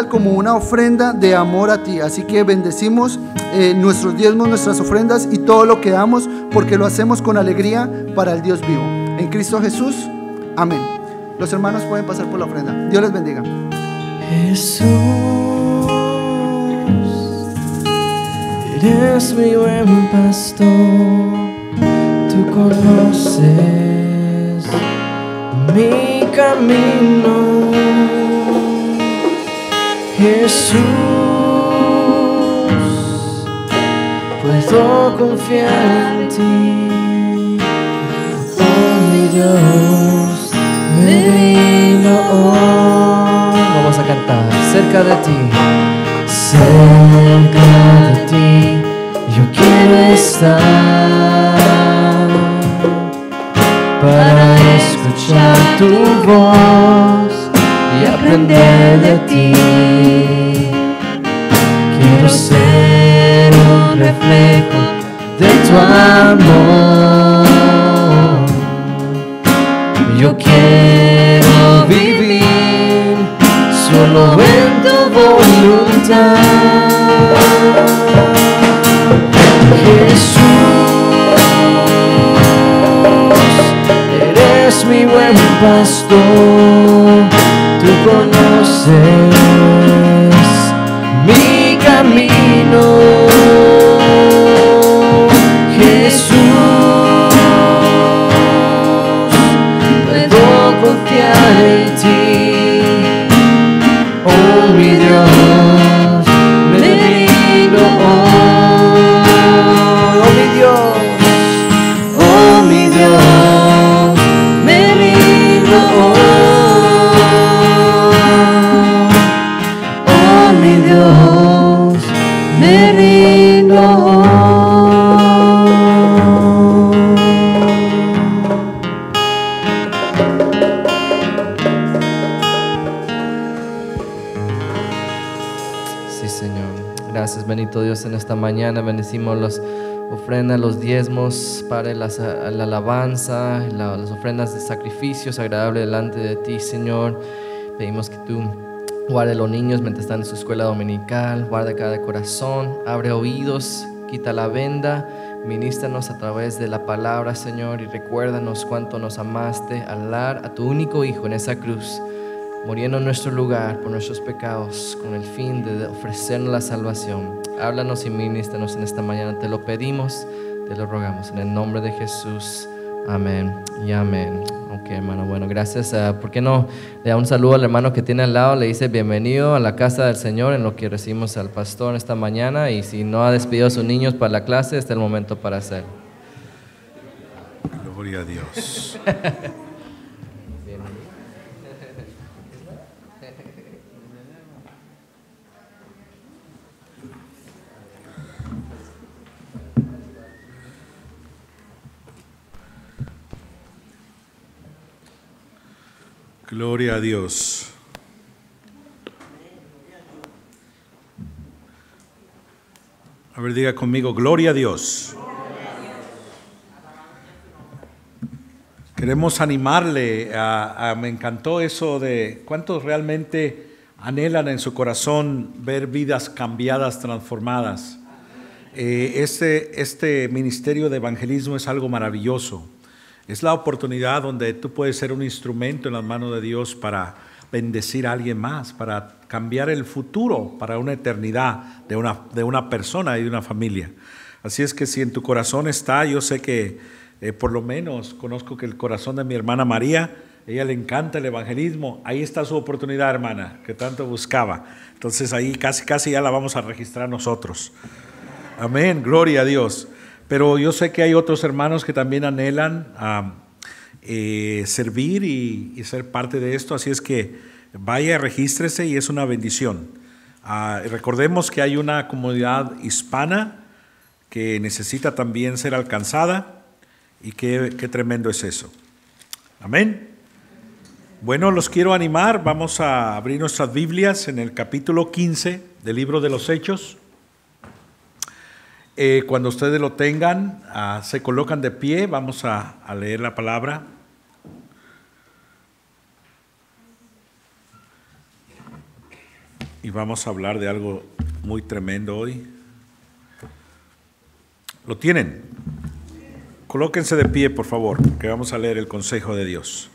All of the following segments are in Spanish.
como una ofrenda de amor a ti. Así que bendecimos nuestros diezmos, nuestras ofrendas y todo lo que damos, porque lo hacemos con alegría para el Dios vivo. En Cristo Jesús, amén. Los hermanos pueden pasar por la ofrenda. Dios les bendiga. Jesús, eres mi buen pastor, tú conoces mi camino. Jesús, puedo confiar en ti. Oh mi Dios, me vino hoy. Vamos a cantar cerca de ti. Cerca de ti yo quiero estar para escuchar tu voz y aprender de ti. Quiero ser un reflejo de tu amor. Yo quiero vivir solo en tu voluntad. Jesús, eres mi buen pastor, tú conoces mi camino. Jesús, puedo confiar en ti. Oh mi Dios, me vino hoy. Oh mi Dios, oh mi Dios, me vino hoy. Oh mi Dios, me vino hoy. Sí, Señor. Gracias, bendito Dios, en esta mañana bendecimos las ofrendas, los diezmos, Padre, la alabanza, las ofrendas de sacrificios agradables delante de ti, Señor. Pedimos que tú guarde a los niños mientras están en su escuela dominical, guarda cada corazón, abre oídos, quita la venda, ministranos a través de la palabra, Señor, y recuérdanos cuánto nos amaste al dar a tu único Hijo en esa cruz, muriendo en nuestro lugar por nuestros pecados, con el fin de ofrecernos la salvación. Háblanos y ministranos en esta mañana, te lo pedimos, te lo rogamos, en el nombre de Jesús, amén y amén. Ok, hermano, bueno, gracias. ¿Por qué no le da un saludo al hermano que tiene al lado? Le dice bienvenido a la casa del Señor, en lo que recibimos al pastor esta mañana, y si no ha despedido a sus niños para la clase, está el momento para hacerlo. Gloria a Dios. Gloria a Dios. A ver, diga conmigo, gloria a Dios. Queremos animarle me encantó eso de cuántos realmente anhelan en su corazón ver vidas cambiadas, transformadas. Este ministerio de evangelismo es algo maravilloso. Es la oportunidad donde tú puedes ser un instrumento en las manos de Dios para bendecir a alguien más, para cambiar el futuro para una eternidad de una persona y de una familia. Así es que si en tu corazón está, yo sé que por lo menos conozco que el corazón de mi hermana María, ella le encanta el evangelismo. Ahí está su oportunidad, hermana, que tanto buscaba. Entonces ahí casi ya la vamos a registrar nosotros. Amén, gloria a Dios. Pero yo sé que hay otros hermanos que también anhelan servir y ser parte de esto, así es que vaya, regístrese y es una bendición. Recordemos que hay una comunidad hispana que necesita también ser alcanzada y qué tremendo es eso. Amén. Bueno, los quiero animar, vamos a abrir nuestras Biblias en el capítulo 15 del libro de los Hechos. Cuando ustedes lo tengan, se colocan de pie, vamos a leer la palabra. Y vamos a hablar de algo muy tremendo hoy. ¿Lo tienen? Colóquense de pie, por favor, que vamos a leer el consejo de Dios.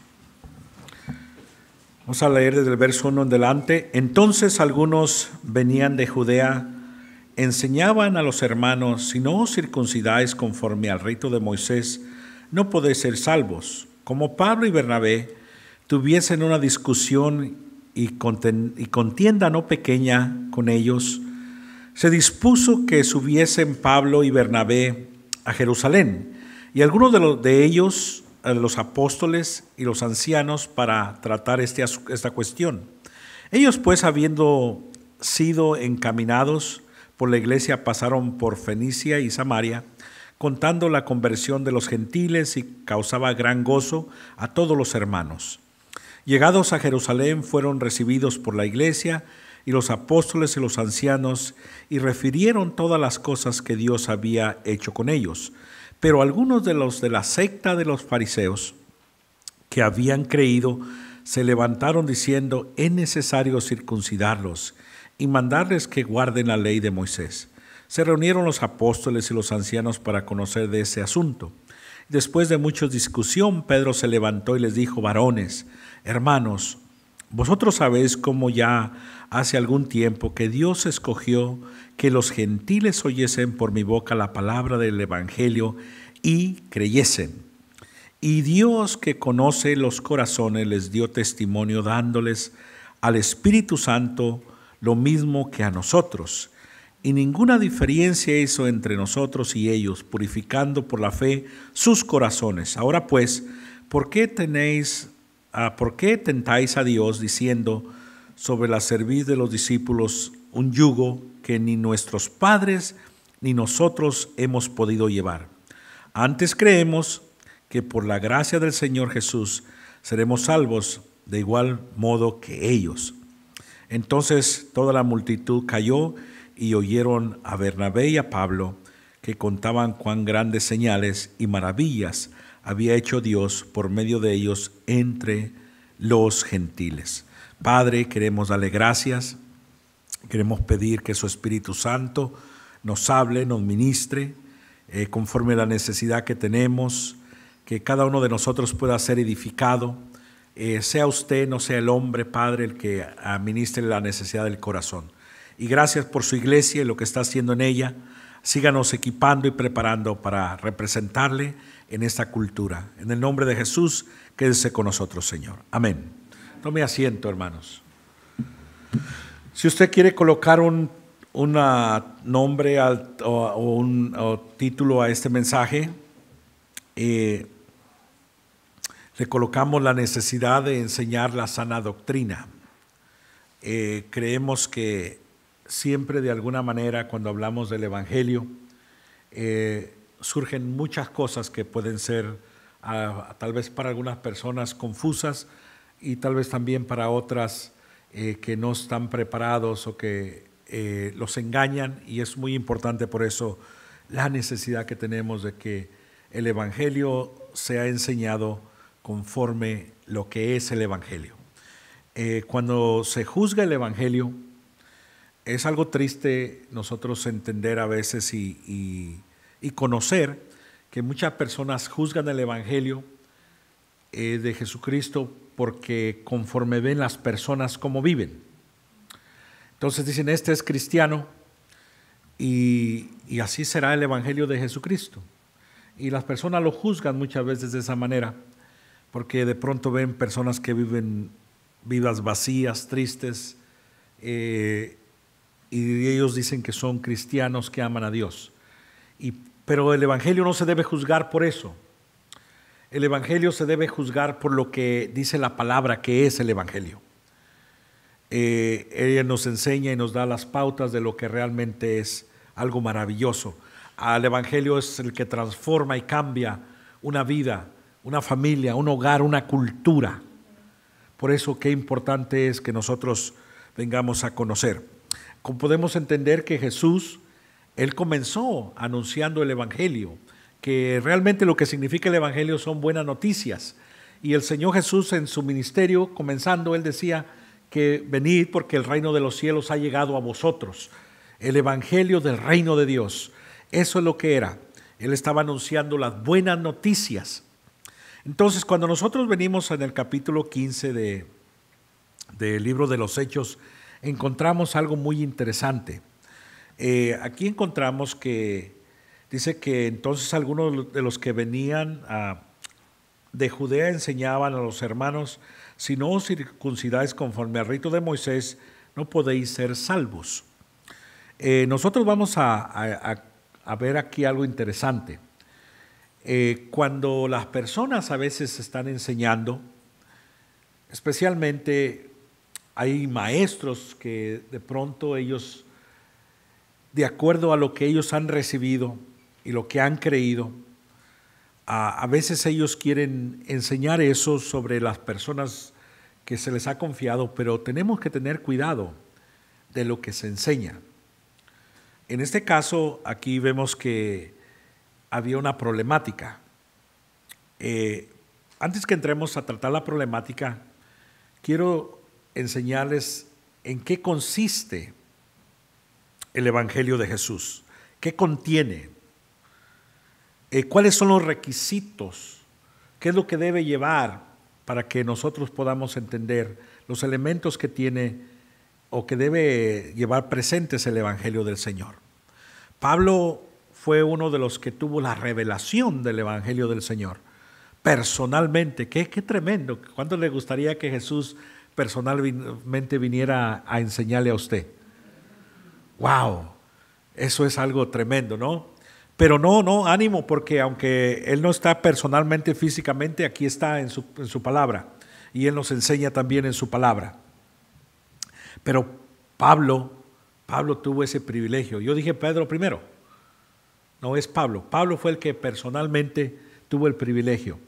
Vamos a leer desde el verso 1 en adelante. Entonces algunos venían de Judea, enseñaban a los hermanos: si no os circuncidáis conforme al rito de Moisés, no podéis ser salvos. Como Pablo y Bernabé tuviesen una discusión y contienda no pequeña con ellos, se dispuso que subiesen Pablo y Bernabé a Jerusalén, y algunos de ellos, los apóstoles y los ancianos, para tratar esta cuestión. Ellos pues, habiendo sido encaminados por la iglesia, pasaron por Fenicia y Samaria, contando la conversión de los gentiles, y causaba gran gozo a todos los hermanos. Llegados a Jerusalén, fueron recibidos por la iglesia y los apóstoles y los ancianos, y refirieron todas las cosas que Dios había hecho con ellos. Pero algunos de los de la secta de los fariseos que habían creído se levantaron diciendo: es necesario circuncidarlos y mandarles que guarden la ley de Moisés. Se reunieron los apóstoles y los ancianos para conocer de ese asunto. Después de mucha discusión, Pedro se levantó y les dijo: varones, hermanos, vosotros sabéis cómo ya hace algún tiempo que Dios escogió que los gentiles oyesen por mi boca la palabra del evangelio y creyesen. Y Dios, que conoce los corazones, les dio testimonio dándoles al Espíritu Santo lo mismo que a nosotros. Y ninguna diferencia hizo entre nosotros y ellos, purificando por la fe sus corazones. Ahora pues, ¿por qué tentáis a Dios diciendo sobre la cerviz de los discípulos un yugo que ni nuestros padres ni nosotros hemos podido llevar? Antes creemos que por la gracia del Señor Jesús seremos salvos de igual modo que ellos. Entonces toda la multitud cayó y oyeron a Bernabé y a Pablo, que contaban cuán grandes señales y maravillas había hecho Dios por medio de ellos entre los gentiles. Padre, queremos darle gracias, queremos pedir que su Espíritu Santo nos hable, nos ministre, conforme a la necesidad que tenemos, que cada uno de nosotros pueda ser edificado, sea usted, no sea el hombre, Padre, el que administre la necesidad del corazón. Y gracias por su iglesia y lo que está haciendo en ella. Síganos equipando y preparando para representarle en esta cultura. En el nombre de Jesús, quédese con nosotros, Señor. Amén. Tome asiento, hermanos. Si usted quiere colocar un nombre o un título a este mensaje, le colocamos la necesidad de enseñar la sana doctrina. Creemos que siempre, de alguna manera, cuando hablamos del Evangelio, surgen muchas cosas que pueden ser tal vez para algunas personas confusas, y tal vez también para otras que no están preparados o que los engañan, y es muy importante por eso la necesidad que tenemos de que el Evangelio sea enseñado conforme lo que es el Evangelio. Cuando se juzga el Evangelio, es algo triste nosotros entender a veces y conocer que muchas personas juzgan el Evangelio de Jesucristo porque conforme ven las personas cómo viven. Entonces dicen: este es cristiano y así será el Evangelio de Jesucristo. Y las personas lo juzgan muchas veces de esa manera, porque de pronto ven personas que viven vidas vacías, tristes, y ellos dicen que son cristianos, que aman a Dios. Pero el Evangelio no se debe juzgar por eso. El Evangelio se debe juzgar por lo que dice la palabra que es el Evangelio. Ella nos enseña y nos da las pautas de lo que realmente es algo maravilloso. El Evangelio es el que transforma y cambia una vida, una familia, un hogar, una cultura. Por eso qué importante es que nosotros vengamos a conocer. Como podemos entender que Jesús, Él comenzó anunciando el Evangelio, que realmente lo que significa el Evangelio son buenas noticias. Y el Señor Jesús, en su ministerio comenzando, Él decía que venid porque el reino de los cielos ha llegado a vosotros. El evangelio del reino de Dios. Eso es lo que era. Él estaba anunciando las buenas noticias. Entonces, cuando nosotros venimos en el capítulo 15 del libro de los Hechos, encontramos algo muy interesante. Aquí encontramos que dice que entonces algunos de los que venían de Judea enseñaban a los hermanos: si no os circuncidáis conforme al rito de Moisés, no podéis ser salvos. Nosotros vamos a ver aquí algo interesante. Cuando las personas a veces están enseñando, especialmente hay maestros que de pronto ellos, de acuerdo a lo que ellos han recibido y lo que han creído, a veces ellos quieren enseñar eso sobre las personas que se les ha confiado, pero tenemos que tener cuidado de lo que se enseña. En este caso, aquí vemos que había una problemática. Antes que entremos a tratar la problemática, quiero enseñarles en qué consiste el Evangelio de Jesús, qué contiene, cuáles son los requisitos, qué es lo que debe llevar para que nosotros podamos entender los elementos que tiene o que debe llevar presentes el Evangelio del Señor. Pablo fue uno de los que tuvo la revelación del Evangelio del Señor, personalmente. Qué tremendo. ¿Cuánto le gustaría que Jesús personalmente viniera a enseñarle a usted? ¡Wow! Eso es algo tremendo, ¿no? Pero no, ánimo, porque aunque Él no está personalmente, físicamente, aquí está en su palabra, y Él nos enseña también en su palabra. Pero Pablo tuvo ese privilegio. Yo dije Pedro primero. No, es Pablo. Pablo fue el que personalmente tuvo el privilegio.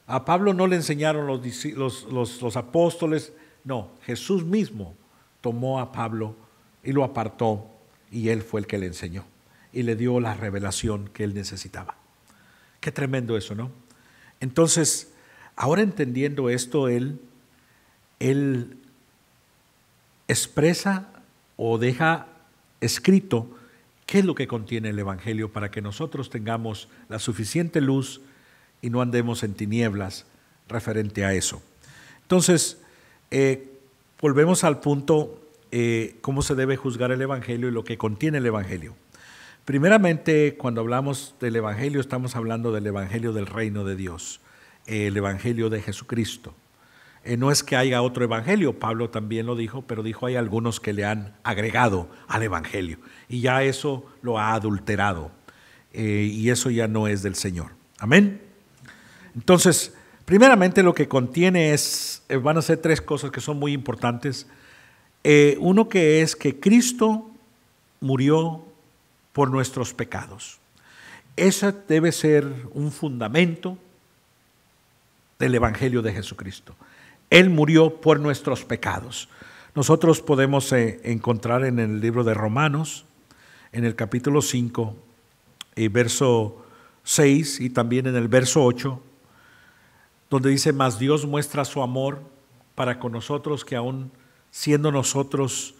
A Pablo no le enseñaron los apóstoles, no, Jesús mismo tomó a Pablo y lo apartó, y él fue el que le enseñó y le dio la revelación que él necesitaba. Qué tremendo eso, ¿no? Entonces, ahora entendiendo esto, él expresa o deja escrito qué es lo que contiene el Evangelio para que nosotros tengamos la suficiente luz y no andemos en tinieblas referente a eso. Entonces, volvemos al punto, cómo se debe juzgar el Evangelio y lo que contiene el Evangelio. Primeramente, cuando hablamos del Evangelio, estamos hablando del Evangelio del reino de Dios, el Evangelio de Jesucristo. No es que haya otro evangelio, Pablo también lo dijo, pero dijo hay algunos que le han agregado al evangelio y ya eso lo ha adulterado y eso ya no es del Señor. Amén. Entonces, primeramente lo que contiene van a ser tres cosas que son muy importantes. Uno que es que Cristo murió por nuestros pecados. Ese debe ser un fundamento del evangelio de Jesucristo. Él murió por nuestros pecados. Nosotros podemos encontrar en el libro de Romanos, en el capítulo 5, verso 6 y también en el verso 8, donde dice: mas Dios muestra su amor para con nosotros, que aún siendo nosotros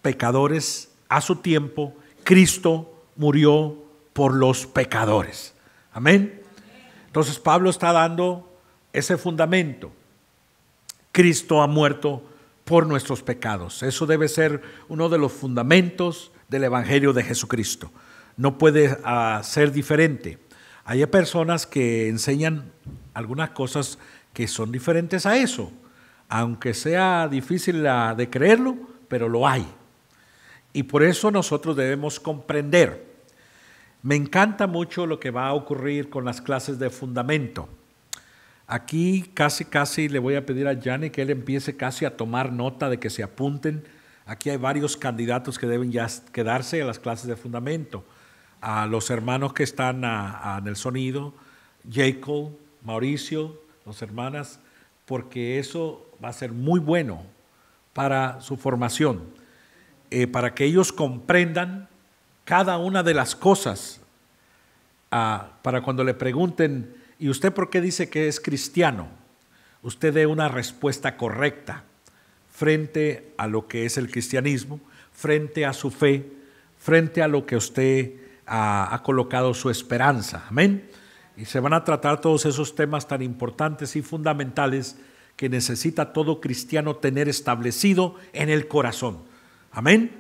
pecadores, a su tiempo, Cristo murió por los pecadores. Amén. Entonces Pablo está dando ese fundamento. Cristo ha muerto por nuestros pecados. Eso debe ser uno de los fundamentos del Evangelio de Jesucristo. No puede ser diferente. Hay personas que enseñan algunas cosas que son diferentes a eso, aunque sea difícil de creerlo, pero lo hay. Y por eso nosotros debemos comprender. Me encanta mucho lo que va a ocurrir con las clases de fundamento. Aquí casi le voy a pedir a Yanni que él empiece casi a tomar nota, de que se apunten. Aquí hay varios candidatos que deben ya quedarse a las clases de fundamento. A los hermanos que están en el sonido, Jacob, Mauricio, las hermanas, porque eso va a ser muy bueno para su formación, para que ellos comprendan cada una de las cosas, para cuando le pregunten: ¿y usted por qué dice que es cristiano? usted dé una respuesta correcta frente a lo que es el cristianismo, frente a su fe, frente a lo que usted ha colocado su esperanza. Amén. Y se van a tratar todos esos temas tan importantes y fundamentales que necesita todo cristiano tener establecido en el corazón. Amén.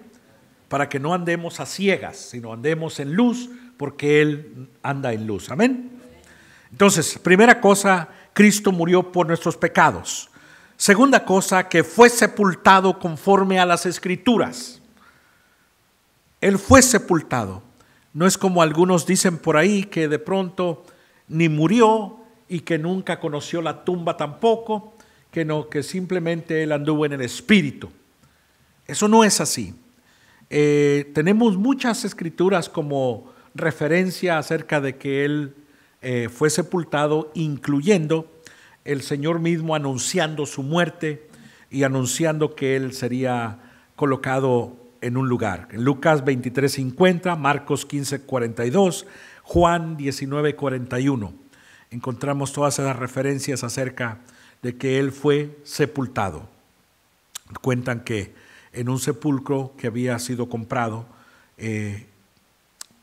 Para que no andemos a ciegas, sino andemos en luz, porque Él anda en luz. Amén. Entonces, primera cosa, Cristo murió por nuestros pecados. Segunda cosa, que fue sepultado conforme a las Escrituras. Él fue sepultado. No es como algunos dicen por ahí, que de pronto ni murió y que nunca conoció la tumba tampoco, que no, que simplemente Él anduvo en el Espíritu. Eso no es así. Tenemos muchas escrituras como referencia acerca de que Él fue sepultado, incluyendo el Señor mismo anunciando su muerte y anunciando que Él sería colocado en un lugar. En Lucas 23:50, Marcos 15:42, Juan 19:41. Encontramos todas esas referencias acerca de que Él fue sepultado. Cuentan que en un sepulcro que había sido comprado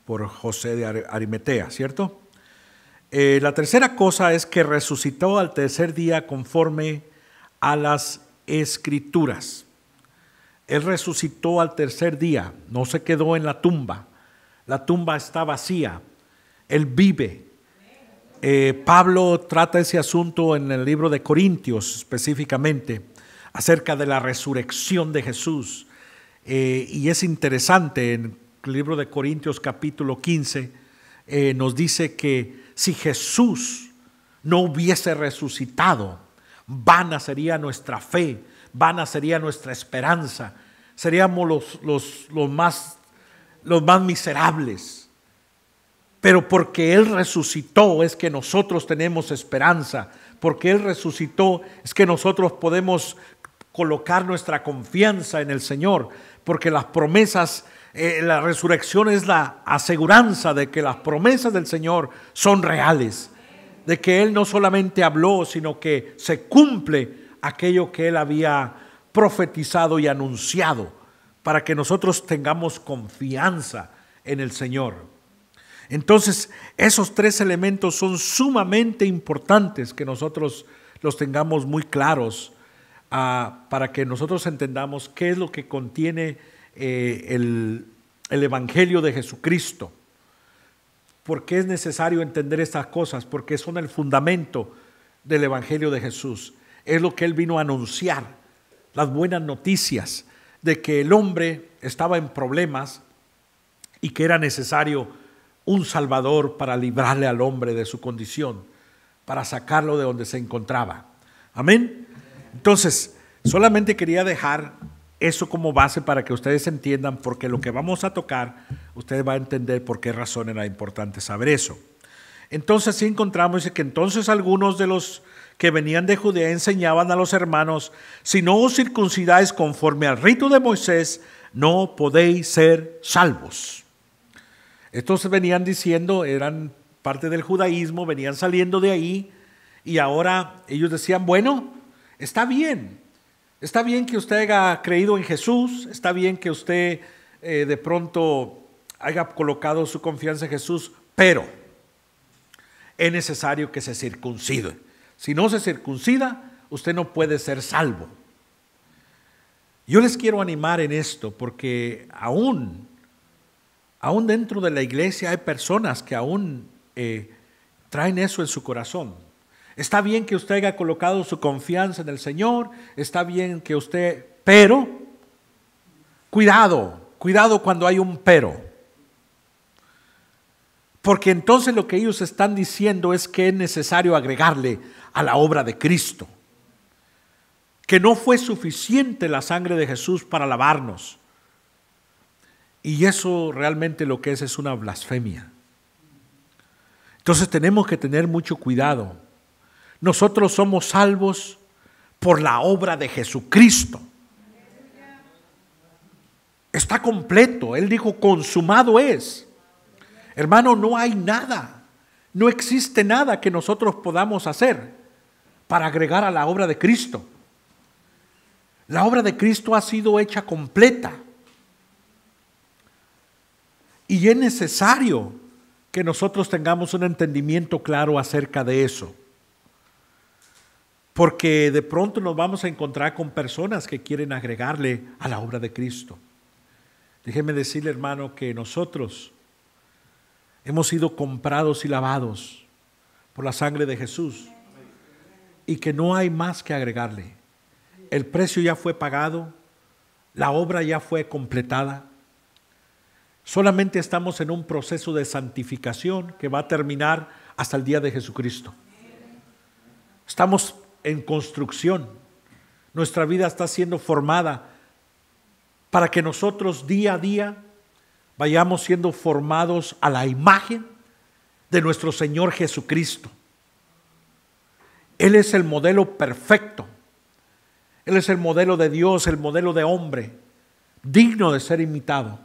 por José de Arimatea, ¿cierto? La tercera cosa es que resucitó al tercer día conforme a las Escrituras. Él resucitó al tercer día, no se quedó en la tumba está vacía, Él vive. Pablo trata ese asunto en el libro de Corintios específicamente, acerca de la resurrección de Jesús. Y es interesante, en el libro de Corintios capítulo 15, nos dice que si Jesús no hubiese resucitado, vana sería nuestra fe, vana sería nuestra esperanza, seríamos los más miserables. Pero porque Él resucitó es que nosotros tenemos esperanza, porque Él resucitó es que nosotros podemos colocar nuestra confianza en el Señor, porque las promesas, la resurrección es la aseguranza de que las promesas del Señor son reales, de que Él no solamente habló, sino que se cumple aquello que Él había profetizado y anunciado, para que nosotros tengamos confianza en el Señor. Entonces, esos tres elementos son sumamente importantes que nosotros los tengamos muy claros, para que nosotros entendamos qué es lo que contiene el Evangelio de Jesucristo. ¿Por qué es necesario entender estas cosas? Porque son el fundamento del Evangelio de Jesús. Es lo que Él vino a anunciar, las buenas noticias de que el hombre estaba en problemas y que era necesario un Salvador para librarle al hombre de su condición, para sacarlo de donde se encontraba. Amén. Entonces, solamente quería dejar eso como base para que ustedes entiendan, porque lo que vamos a tocar, ustedes van a entender por qué razón era importante saber eso. Entonces, sí encontramos que entonces algunos de los que venían de Judea enseñaban a los hermanos: si no os circuncidáis conforme al rito de Moisés, no podéis ser salvos. Estos venían diciendo, eran parte del judaísmo, venían saliendo de ahí, y ahora ellos decían: bueno, está bien que usted haya creído en Jesús, está bien que usted de pronto haya colocado su confianza en Jesús, pero es necesario que se circuncide. Si no se circuncida, usted no puede ser salvo. Yo les quiero animar en esto, porque aún dentro de la iglesia hay personas que aún traen eso en su corazón. Está bien que usted haya colocado su confianza en el Señor, está bien que usted, pero cuidado cuando hay un pero. Porque entonces lo que ellos están diciendo es que es necesario agregarle a la obra de Cristo, que no fue suficiente la sangre de Jesús para lavarnos. Y eso realmente lo que es una blasfemia. Entonces tenemos que tener mucho cuidado. Nosotros somos salvos por la obra de Jesucristo. Está completo. Él dijo: consumado es. Hermano, no hay nada, no existe nada que nosotros podamos hacer para agregar a la obra de Cristo. La obra de Cristo ha sido hecha completa. Y es necesario que nosotros tengamos un entendimiento claro acerca de eso. Porque de pronto nos vamos a encontrar con personas que quieren agregarle a la obra de Cristo. Déjeme decirle, hermano, que nosotros hemos sido comprados y lavados por la sangre de Jesús y que no hay más que agregarle. El precio ya fue pagado, la obra ya fue completada. Solamente estamos en un proceso de santificación que va a terminar hasta el día de Jesucristo. Estamos en construcción. Nuestra vida está siendo formada para que nosotros día a día vayamos siendo formados a la imagen de nuestro Señor Jesucristo. Él es el modelo perfecto. Él es el modelo de Dios, el modelo de hombre, digno de ser imitado.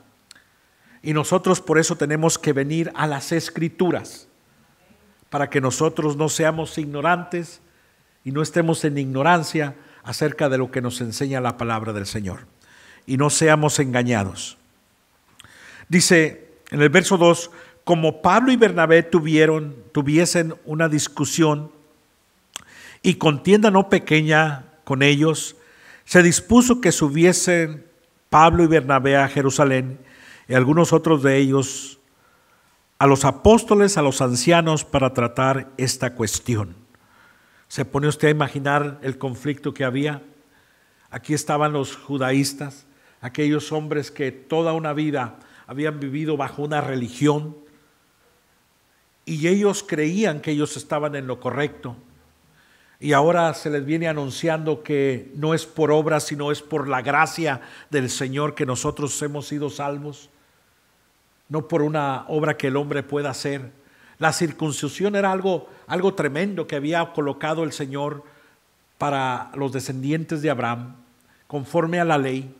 Y nosotros por eso tenemos que venir a las Escrituras, para que nosotros no seamos ignorantes y no estemos en ignorancia acerca de lo que nos enseña la palabra del Señor. Y no seamos engañados. Dice en el verso 2, como Pablo y Bernabé tuviesen una discusión y contienda no pequeña con ellos, se dispuso que subiesen Pablo y Bernabé a Jerusalén y algunos otros de ellos a los apóstoles, a los ancianos, para tratar esta cuestión. ¿Se pone usted a imaginar el conflicto que había? Aquí estaban los judaístas, aquellos hombres que toda una vida habían vivido bajo una religión y ellos creían que ellos estaban en lo correcto. Y ahora se les viene anunciando que no es por obra, sino es por la gracia del Señor que nosotros hemos sido salvos, no por una obra que el hombre pueda hacer. La circuncisión era algo tremendo que había colocado el Señor para los descendientes de Abraham, conforme a la ley,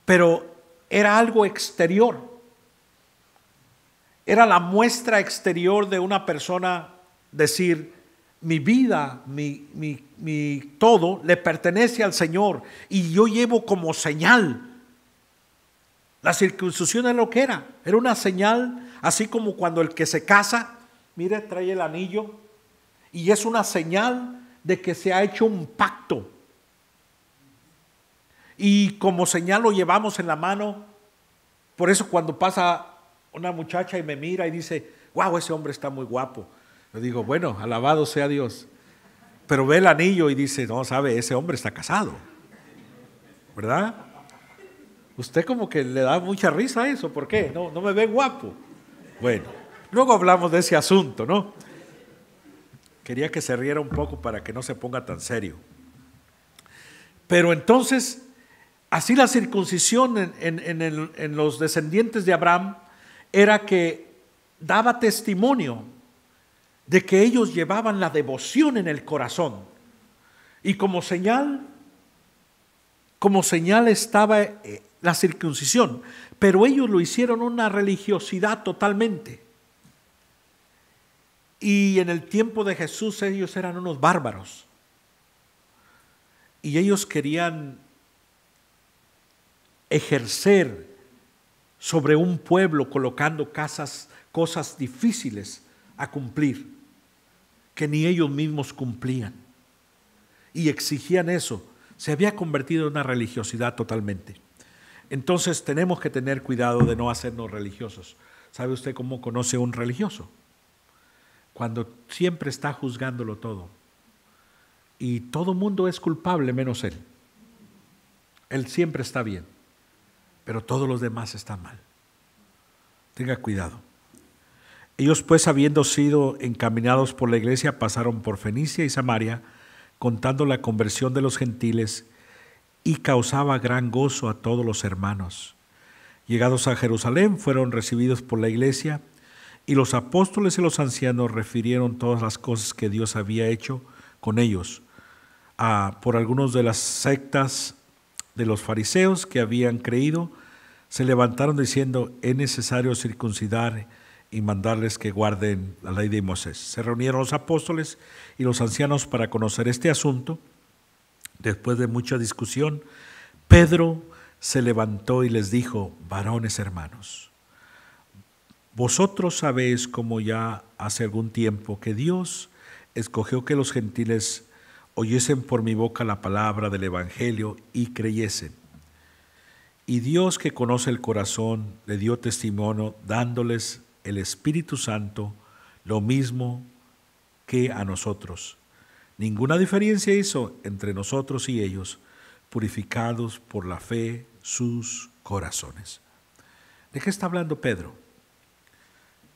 pero era algo exterior. Era la muestra exterior de una persona decir: mi vida, mi todo le pertenece al Señor y yo llevo como señal. La circuncisión es lo que era una señal, así como cuando el que se casa, mire, trae el anillo y es una señal de que se ha hecho un pacto. Y como señal lo llevamos en la mano. Por eso cuando pasa una muchacha y me mira y dice: wow, ese hombre está muy guapo, yo digo: bueno, alabado sea Dios. Pero ve el anillo y dice: no, sabe, ese hombre está casado, ¿verdad? Usted como que le da mucha risa a eso. ¿Por qué? No me ve guapo. Bueno, luego hablamos de ese asunto, ¿no? Quería que se riera un poco para que no se ponga tan serio. Pero entonces, así la circuncisión en los descendientes de Abraham era que daba testimonio de que ellos llevaban la devoción en el corazón. Y como señal estaba la circuncisión, pero ellos lo hicieron una religiosidad totalmente. Y en el tiempo de Jesús ellos eran unos bárbaros. Y ellos querían ejercer sobre un pueblo colocando cosas difíciles a cumplir, que ni ellos mismos cumplían. Y exigían eso. Se había convertido en una religiosidad totalmente. Entonces tenemos que tener cuidado de no hacernos religiosos. ¿Sabe usted cómo conoce a un religioso? Cuando siempre está juzgándolo todo. Y todo mundo es culpable menos él. Él siempre está bien, pero todos los demás están mal. Tenga cuidado. Ellos pues, habiendo sido encaminados por la iglesia, pasaron por Fenicia y Samaria, contando la conversión de los gentiles, y causaba gran gozo a todos los hermanos. Llegados a Jerusalén, fueron recibidos por la iglesia, y los apóstoles y los ancianos refirieron todas las cosas que Dios había hecho con ellos, por algunos de las sectas de los fariseos que habían creído, se levantaron diciendo: es necesario circuncidar y mandarles que guarden la ley de Moisés. Se reunieron los apóstoles y los ancianos para conocer este asunto. Después de mucha discusión, Pedro se levantó y les dijo: varones hermanos, vosotros sabéis, como ya hace algún tiempo, que Dios escogió que los gentiles oyesen por mi boca la palabra del evangelio y creyesen. Y Dios, que conoce el corazón, le dio testimonio dándoles el Espíritu Santo, lo mismo que a nosotros. Ninguna diferencia hizo entre nosotros y ellos, purificados por la fe sus corazones. ¿De qué está hablando Pedro?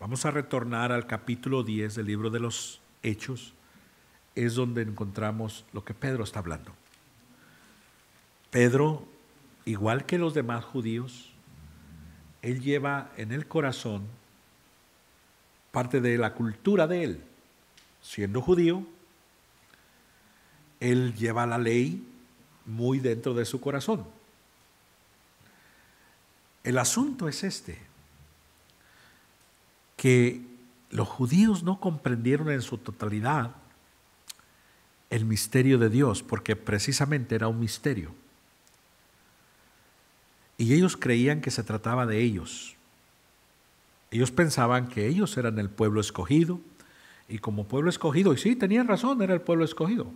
Vamos a retornar al capítulo 10 del libro de los Hechos. Es donde encontramos lo que Pedro está hablando. Pedro, igual que los demás judíos, él lleva en el corazón parte de la cultura de él. Siendo judío, él lleva la ley muy dentro de su corazón. El asunto es que los judíos no comprendieron en su totalidad el misterio de Dios, porque precisamente era un misterio. Y ellos creían que se trataba de ellos. Ellos pensaban que ellos eran el pueblo escogido, y como pueblo escogido, y sí, tenían razón, era el pueblo escogido.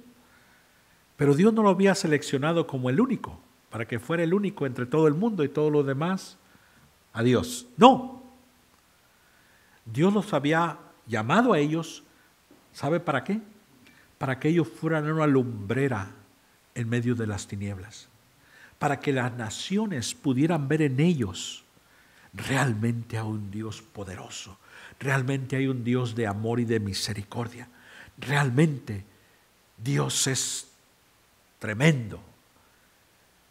Pero Dios no lo había seleccionado como el único, para que fuera el único entre todo el mundo y todos los demás a Dios. No. Dios los había llamado a ellos, ¿sabe para qué? Para que ellos fueran una lumbrera en medio de las tinieblas, para que las naciones pudieran ver en ellos realmente hay un Dios poderoso, realmente hay un Dios de amor y de misericordia, realmente Dios es tremendo.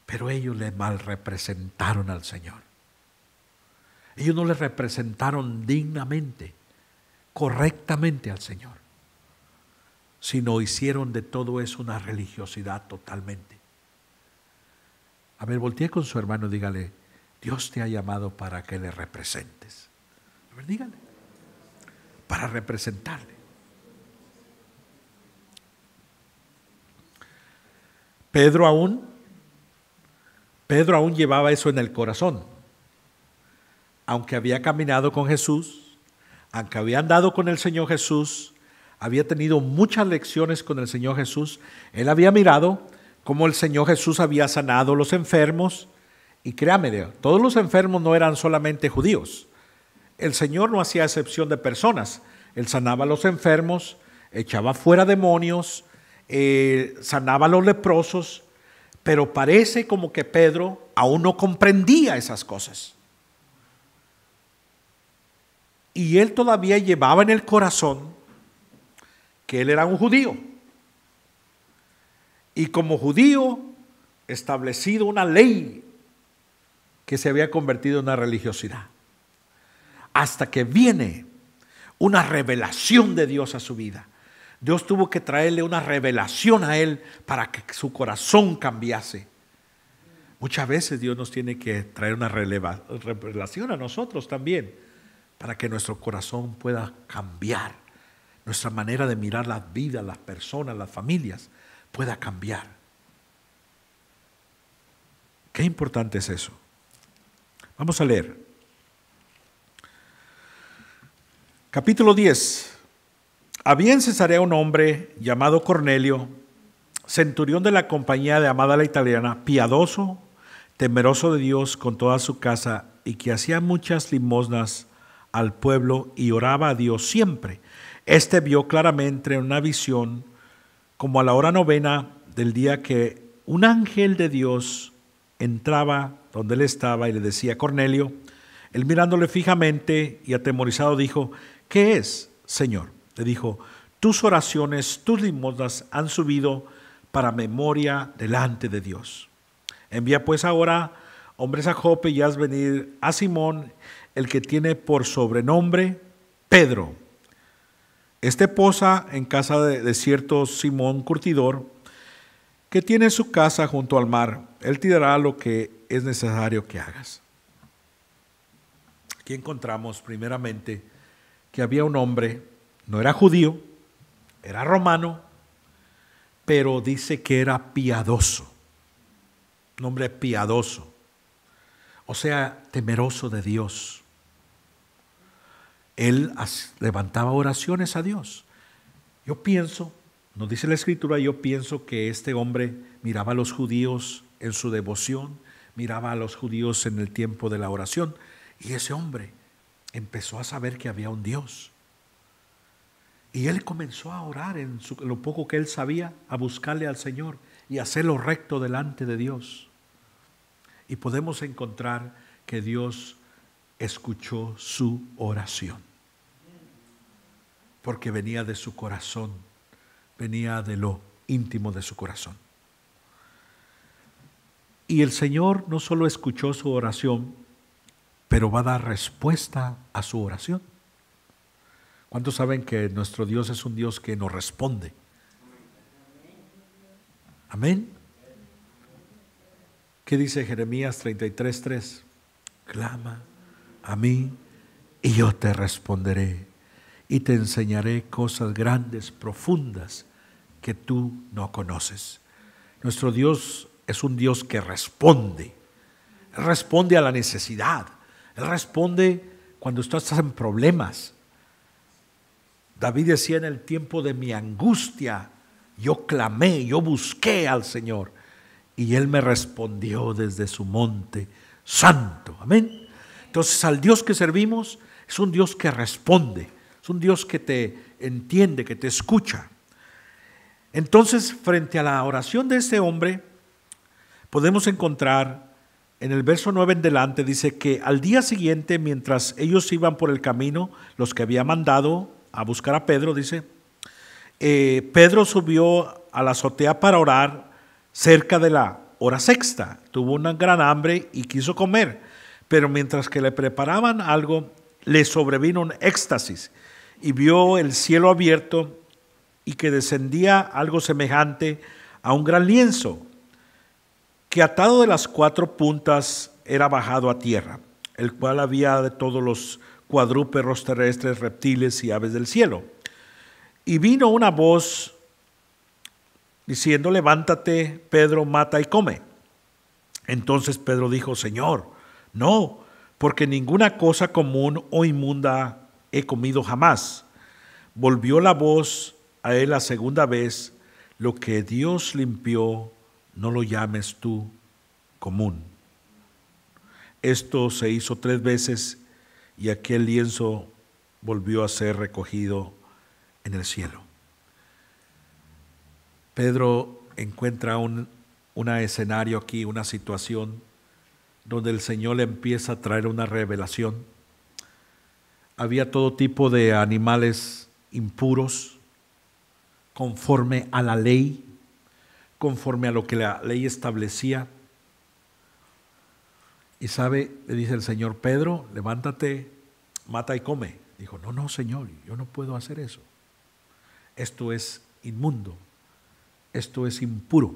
Pero ellos le mal representaron al Señor. Ellos no le representaron dignamente, correctamente al Señor, sino hicieron de todo eso una religiosidad totalmente. A ver, voltee con su hermano y dígale: Dios te ha llamado para que le representes. A ver, dígale, para representarle. Pedro aún llevaba eso en el corazón. Aunque había caminado con Jesús, aunque había andado con el Señor Jesús, había tenido muchas lecciones con el Señor Jesús, él había mirado cómo el Señor Jesús había sanado a los enfermos. Y créame, todos los enfermos no eran solamente judíos. El Señor no hacía excepción de personas. Él sanaba a los enfermos, echaba fuera demonios, sanaba a los leprosos, pero parece como que Pedro aún no comprendía esas cosas. Y él todavía llevaba en el corazón que él era un judío. Y como judío, establecido una ley que se había convertido en una religiosidad. Hasta que viene una revelación de Dios a su vida. Dios tuvo que traerle una revelación a él para que su corazón cambiase. Muchas veces Dios nos tiene que traer una revelación a nosotros también, para que nuestro corazón pueda cambiar, nuestra manera de mirar las vidas, las personas, las familias, pueda cambiar. Qué importante es eso. Vamos a leer. Capítulo 10. Había en Cesarea un hombre llamado Cornelio, centurión de la compañía de Amada la Italiana, piadoso, temeroso de Dios con toda su casa, y que hacía muchas limosnas al pueblo y oraba a Dios siempre. Este vio claramente en una visión, como a la hora 9 del día, que un ángel de Dios entraba donde él estaba y le decía: Cornelio. Él, mirándole fijamente y atemorizado, dijo: ¿qué es, Señor? Le dijo: tus oraciones, tus limosnas han subido para memoria delante de Dios. Envía pues ahora hombres a Jope y haz venir a Simón, el que tiene por sobrenombre Pedro. Este posa en casa de cierto Simón curtidor, que tiene su casa junto al mar. Él te dará lo que es necesario que hagas. Aquí encontramos primeramente que había un hombre, no era judío, era romano, pero dice que era piadoso, un hombre piadoso, o sea, temeroso de Dios. Él levantaba oraciones a Dios. Yo pienso, nos dice la Escritura, yo pienso que este hombre miraba a los judíos en su devoción, miraba a los judíos en el tiempo de la oración, y ese hombre empezó a saber que había un Dios. Y él comenzó a orar en lo poco que él sabía, a buscarle al Señor y a hacer lo recto delante de Dios. Y podemos encontrar que Dios escuchó su oración, porque venía de su corazón, venía de lo íntimo de su corazón. Y el Señor no solo escuchó su oración, pero va a dar respuesta a su oración. ¿Cuántos saben que nuestro Dios es un Dios que nos responde? Amén. ¿Qué dice Jeremías 33:3? Clama a mí y yo te responderé y te enseñaré cosas grandes, profundas, que tú no conoces. Nuestro Dios es un Dios que responde. Él responde a la necesidad. Él responde cuando tú estás en problemas. David decía: en el tiempo de mi angustia, yo clamé, yo busqué al Señor, y Él me respondió desde su monte santo. Amén. Entonces, al Dios que servimos es un Dios que responde, es un Dios que te entiende, que te escucha. Entonces, frente a la oración de este hombre, podemos encontrar en el verso 9 en delante, dice que al día siguiente, mientras ellos iban por el camino, los que había mandado a buscar a Pedro, dice, Pedro subió a la azotea para orar cerca de la hora sexta. Tuvo una gran hambre y quiso comer, pero mientras que le preparaban algo, le sobrevino un éxtasis y vio el cielo abierto y que descendía algo semejante a un gran lienzo, que atado de las cuatro puntas era bajado a tierra, el cual había de todos los cuadrúpedos terrestres, reptiles y aves del cielo. Y vino una voz diciendo: levántate, Pedro, mata y come. Entonces Pedro dijo: Señor, no, porque ninguna cosa común o inmunda he comido jamás. Volvió la voz a él la segunda vez: lo que Dios limpió, no lo llames tú común. Esto se hizo 3 veces y aquel lienzo volvió a ser recogido en el cielo. Pedro encuentra un escenario aquí, una situación donde el Señor le empieza a traer una revelación. Había todo tipo de animales impuros, conforme a la ley, conforme a lo que la ley establecía. Y sabe, le dice el Señor: Pedro, levántate, mata y come. Dijo: no, Señor, yo no puedo hacer eso. Esto es inmundo, esto es impuro.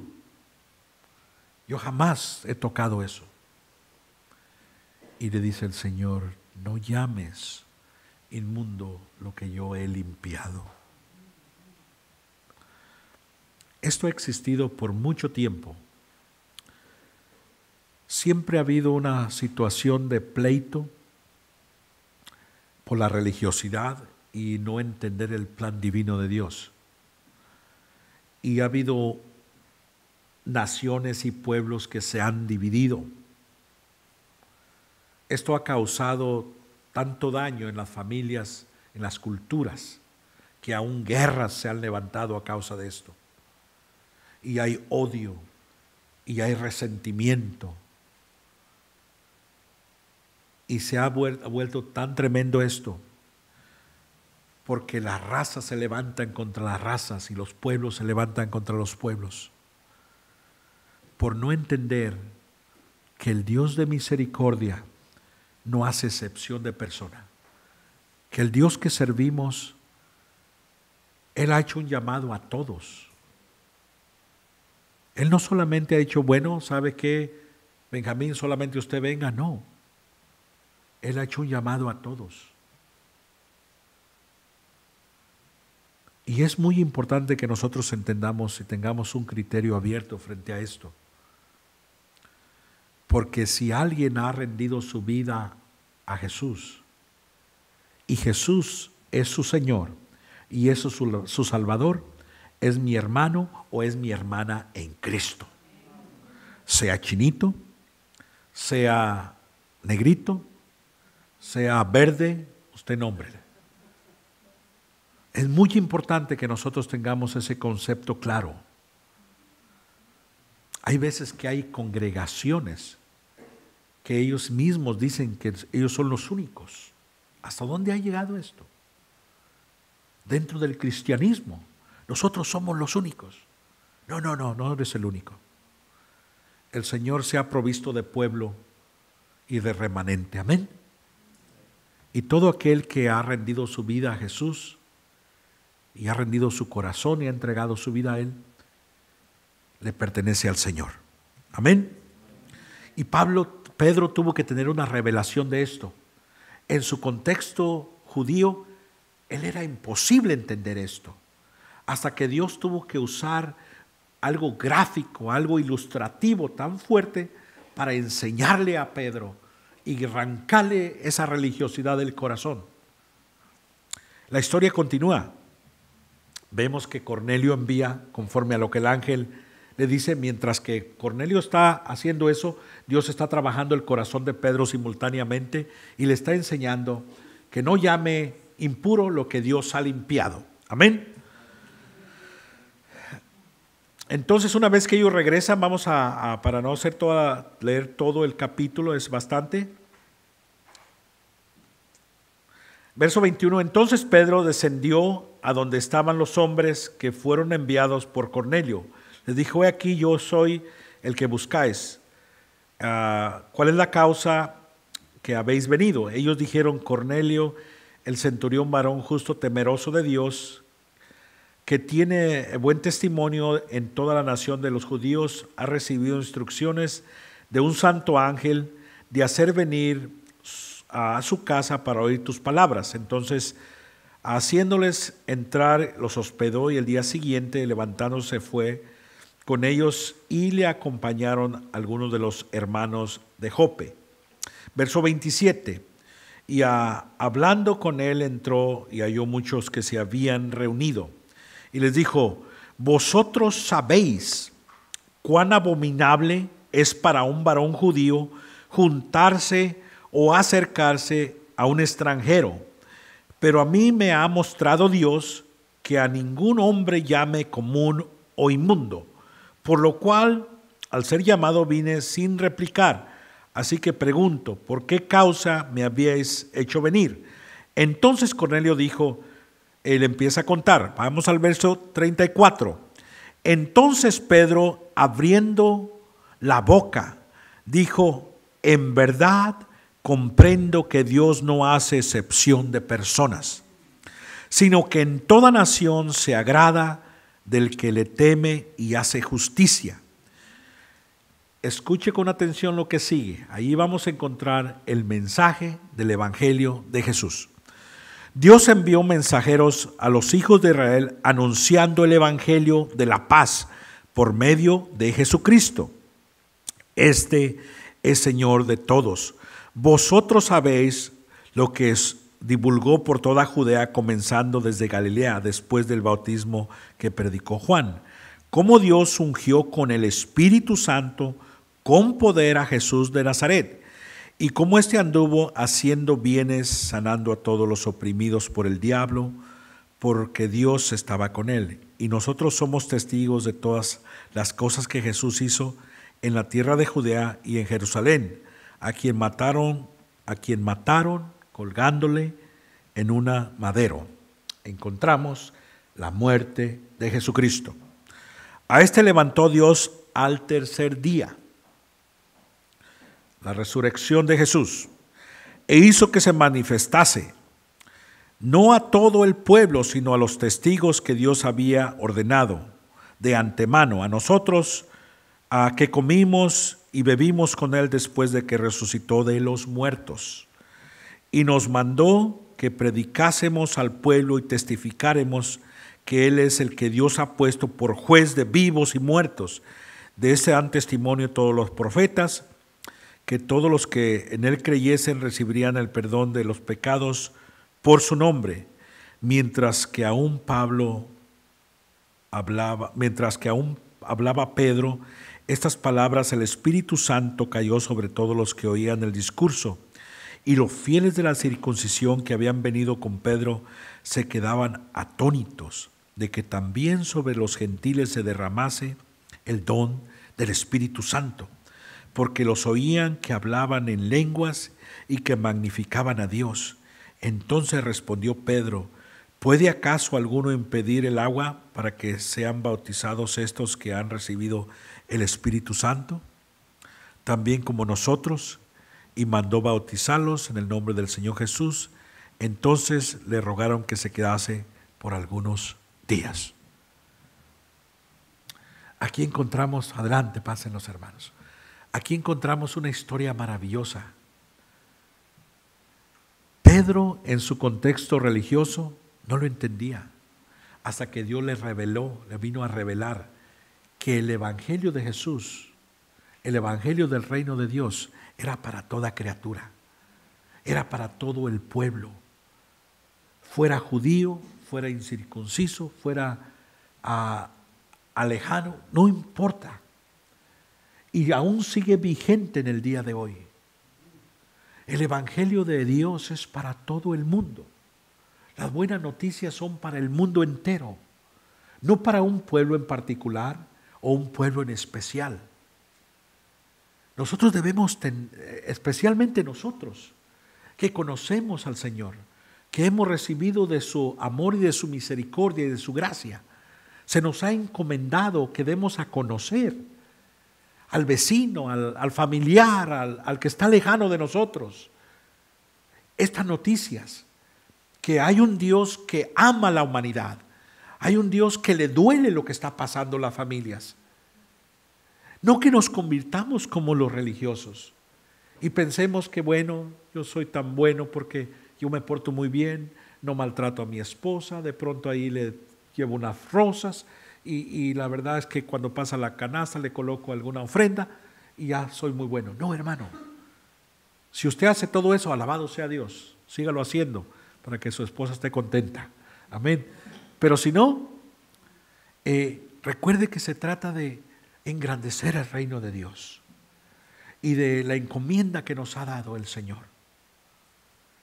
Yo jamás he tocado eso. Y le dice el Señor: no llames inmundo lo que yo he limpiado. Esto ha existido por mucho tiempo. Siempre ha habido una situación de pleito por la religiosidad y no entender el plan divino de Dios. Y ha habido naciones y pueblos que se han dividido. Esto ha causado tanto daño en las familias, en las culturas, que aún guerras se han levantado a causa de esto. Y hay odio, y hay resentimiento. Y se ha vuelto tan tremendo esto, porque las razas se levantan contra las razas y los pueblos se levantan contra los pueblos, por no entender que el Dios de misericordia no hace excepción de persona, que el Dios que servimos, Él ha hecho un llamado a todos. Él no solamente ha dicho: bueno, ¿sabe qué, Benjamín, solamente usted venga? No. Él ha hecho un llamado a todos. Y es muy importante que nosotros entendamos y tengamos un criterio abierto frente a esto. Porque si alguien ha rendido su vida a Jesús, y Jesús es su Señor, y eso es su Salvador, es mi hermano o es mi hermana en Cristo. Sea chinito, sea negrito, sea verde, usted nómbrele. Es muy importante que nosotros tengamos ese concepto claro. Hay veces que hay congregaciones que ellos mismos dicen que ellos son los únicos. ¿Hasta dónde ha llegado esto? Dentro del cristianismo, nosotros somos los únicos. No eres el único. El Señor se ha provisto de pueblo y de remanente. Amén. Y todo aquel que ha rendido su vida a Jesús y ha rendido su corazón y ha entregado su vida a Él, le pertenece al Señor. Amén. Y Pedro tuvo que tener una revelación de esto. En su contexto judío, él era imposible entender esto. Hasta que Dios tuvo que usar algo gráfico, algo ilustrativo tan fuerte para enseñarle a Pedro y arrancarle esa religiosidad del corazón. La historia continúa. Vemos que Cornelio envía, conforme a lo que el ángel le dice, mientras que Cornelio está haciendo eso, Dios está trabajando el corazón de Pedro simultáneamente y le está enseñando que no llame impuro lo que Dios ha limpiado. Amén. Entonces, una vez que ellos regresan, vamos para no hacer leer todo el capítulo, es bastante. Verso 21, entonces Pedro descendió a donde estaban los hombres que fueron enviados por Cornelio. Les dijo, he aquí, yo soy el que buscáis. ¿Cuál es la causa que habéis venido? Ellos dijeron, Cornelio, el centurión varón justo, temeroso de Dios, que tiene buen testimonio en toda la nación de los judíos, ha recibido instrucciones de un santo ángel de hacer venir a su casa para oír tus palabras. Entonces, haciéndoles entrar, los hospedó y el día siguiente, levantándose, fue con ellos y le acompañaron algunos de los hermanos de Jope. Verso 27, y hablando con él entró y halló muchos que se habían reunido. Y les dijo, vosotros sabéis cuán abominable es para un varón judío juntarse o acercarse a un extranjero. Pero a mí me ha mostrado Dios que a ningún hombre llame común o inmundo, por lo cual al ser llamado vine sin replicar. Así que pregunto, ¿por qué causa me habíais hecho venir? Entonces Cornelio dijo, él empieza a contar, vamos al verso 34. Entonces Pedro, abriendo la boca, dijo, en verdad comprendo que Dios no hace excepción de personas, sino que en toda nación se agrada del que le teme y hace justicia. Escuche con atención lo que sigue. Ahí vamos a encontrar el mensaje del Evangelio de Jesús. Dios envió mensajeros a los hijos de Israel anunciando el Evangelio de la paz por medio de Jesucristo. Este es Señor de todos. Vosotros sabéis lo que divulgó por toda Judea, comenzando desde Galilea, después del bautismo que predicó Juan, cómo Dios ungió con el Espíritu Santo con poder a Jesús de Nazaret, y cómo éste anduvo haciendo bienes, sanando a todos los oprimidos por el diablo, porque Dios estaba con él. Y nosotros somos testigos de todas las cosas que Jesús hizo en la tierra de Judea y en Jerusalén, a quien mataron colgándole en un madero. Encontramos la muerte de Jesucristo. A este levantó Dios al tercer día, la resurrección de Jesús, e hizo que se manifestase, no a todo el pueblo, sino a los testigos que Dios había ordenado de antemano, a nosotros, a que comimos y bebimos con él después de que resucitó de los muertos. Y nos mandó que predicásemos al pueblo y testificáremos que Él es el que Dios ha puesto por juez de vivos y muertos. De ese dan testimonio todos los profetas, que todos los que en Él creyesen recibirían el perdón de los pecados por su nombre, mientras que aún hablaba Pedro estas palabras, el Espíritu Santo cayó sobre todos los que oían el discurso, y los fieles de la circuncisión que habían venido con Pedro se quedaban atónitos de que también sobre los gentiles se derramase el don del Espíritu Santo, porque los oían que hablaban en lenguas y que magnificaban a Dios. Entonces respondió Pedro: ¿puede acaso alguno impedir el agua para que sean bautizados estos que han recibido el Espíritu Santo, también como nosotros? Y mandó bautizarlos en el nombre del Señor Jesús. Entonces le rogaron que se quedase por algunos días. Aquí encontramos, adelante, pasen los hermanos. Aquí encontramos una historia maravillosa. Pedro, en su contexto religioso, no lo entendía, hasta que Dios le reveló, le vino a revelar que el Evangelio de Jesús, el Evangelio del reino de Dios, era para toda criatura, era para todo el pueblo, fuera judío, fuera incircunciso, fuera lejano, no importa. Y aún sigue vigente en el día de hoy. El Evangelio de Dios es para todo el mundo. Las buenas noticias son para el mundo entero, no para un pueblo en particular o un pueblo en especial. Nosotros debemos, especialmente nosotros, que conocemos al Señor, que hemos recibido de su amor y de su misericordia y de su gracia, se nos ha encomendado que demos a conocer al vecino, al familiar, al que está lejano de nosotros, estas noticias, que hay un Dios que ama a la humanidad, hay un Dios que le duele lo que está pasando en las familias. No que nos convirtamos como los religiosos y pensemos que bueno, yo soy tan bueno porque yo me porto muy bien, no maltrato a mi esposa, de pronto ahí le llevo unas rosas y la verdad es que cuando pasa la canasta le coloco alguna ofrenda y ya soy muy bueno. No, hermano, si usted hace todo eso, alabado sea Dios, sígalo haciendo para que su esposa esté contenta. Amén. Pero si no, recuerde que se trata de engrandecer el reino de Dios y de la encomienda que nos ha dado el Señor,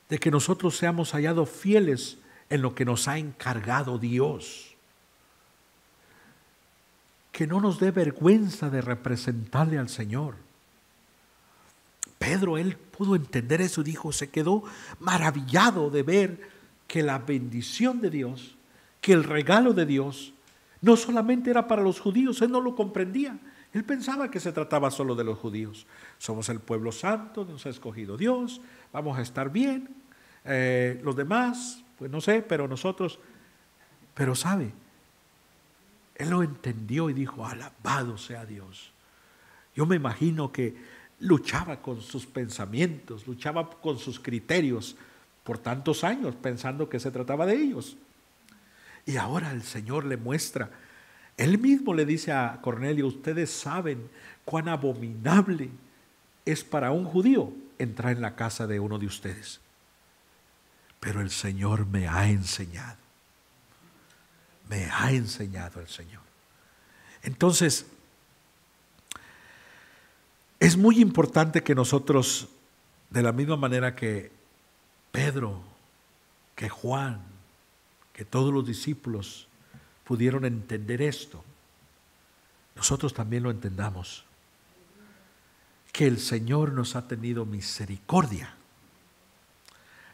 de que nosotros seamos hallados fieles en lo que nos ha encargado Dios, que no nos dé vergüenza de representarle al Señor. Pedro, él pudo entender eso y dijo, se quedó maravillado de ver que la bendición de Dios, que el regalo de Dios no solamente era para los judíos, él no lo comprendía. Él pensaba que se trataba solo de los judíos. Somos el pueblo santo, nos ha escogido Dios, vamos a estar bien. Los demás, pues no sé, pero nosotros, pero sabe, él lo entendió y dijo, alabado sea Dios. Yo me imagino que luchaba con sus pensamientos, luchaba con sus criterios por tantos años pensando que se trataba de ellos. Y ahora el Señor le muestra, Él mismo le dice a Cornelio, ustedes saben cuán abominable es para un judío entrar en la casa de uno de ustedes. Pero el Señor me ha enseñado el Señor. Entonces, es muy importante que nosotros, de la misma manera que Pedro, que Juan, que todos los discípulos pudieron entender esto, nosotros también lo entendamos. Que el Señor nos ha tenido misericordia,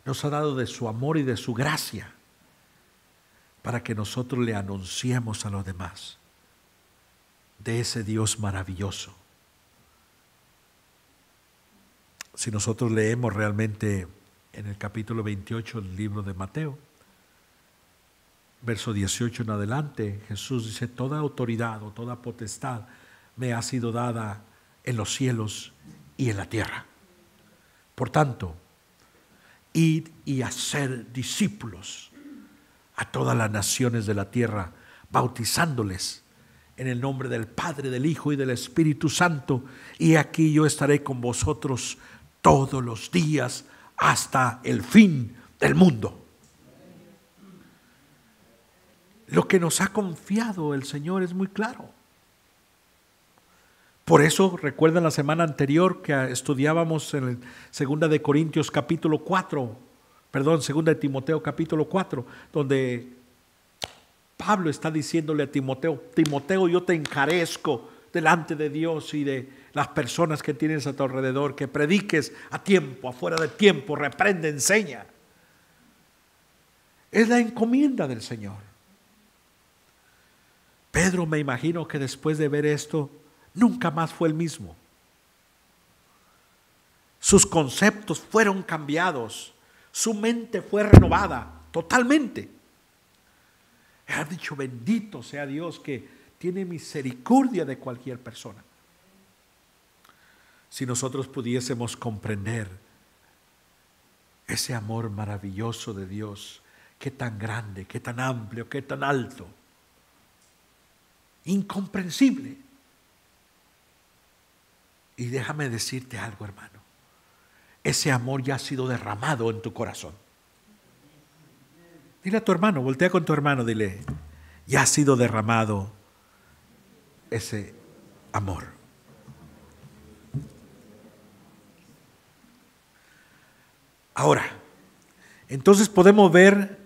nos ha dado de su amor y de su gracia, para que nosotros le anunciemos a los demás de ese Dios maravilloso. Si nosotros leemos realmente en el capítulo 28 del libro de Mateo, verso 18 en adelante, Jesús dice, toda autoridad o toda potestad me ha sido dada en los cielos y en la tierra. Por tanto, id y hacer discípulos a todas las naciones de la tierra, bautizándoles en el nombre del Padre, del Hijo y del Espíritu Santo. Y aquí yo estaré con vosotros todos los días hasta el fin del mundo. Lo que nos ha confiado el Señor es muy claro. Por eso, recuerdan la semana anterior que estudiábamos en el 2 de Corintios capítulo 4, perdón, 2 de Timoteo capítulo 4, donde Pablo está diciéndole a Timoteo: Timoteo, yo te encarezco delante de Dios y de las personas que tienes a tu alrededor, que prediques a tiempo, afuera de tiempo, reprende, enseña. Es la encomienda del Señor. Pedro, me imagino que después de ver esto, nunca más fue el mismo. Sus conceptos fueron cambiados, su mente fue renovada totalmente. Ha dicho: bendito sea Dios que tiene misericordia de cualquier persona. Si nosotros pudiésemos comprender ese amor maravilloso de Dios, qué tan grande, qué tan amplio, qué tan alto, incomprensible. Y déjame decirte algo, hermano, ese amor ya ha sido derramado en tu corazón. Dile a tu hermano, voltea con tu hermano, dile: ya ha sido derramado ese amor. Ahora, entonces podemos ver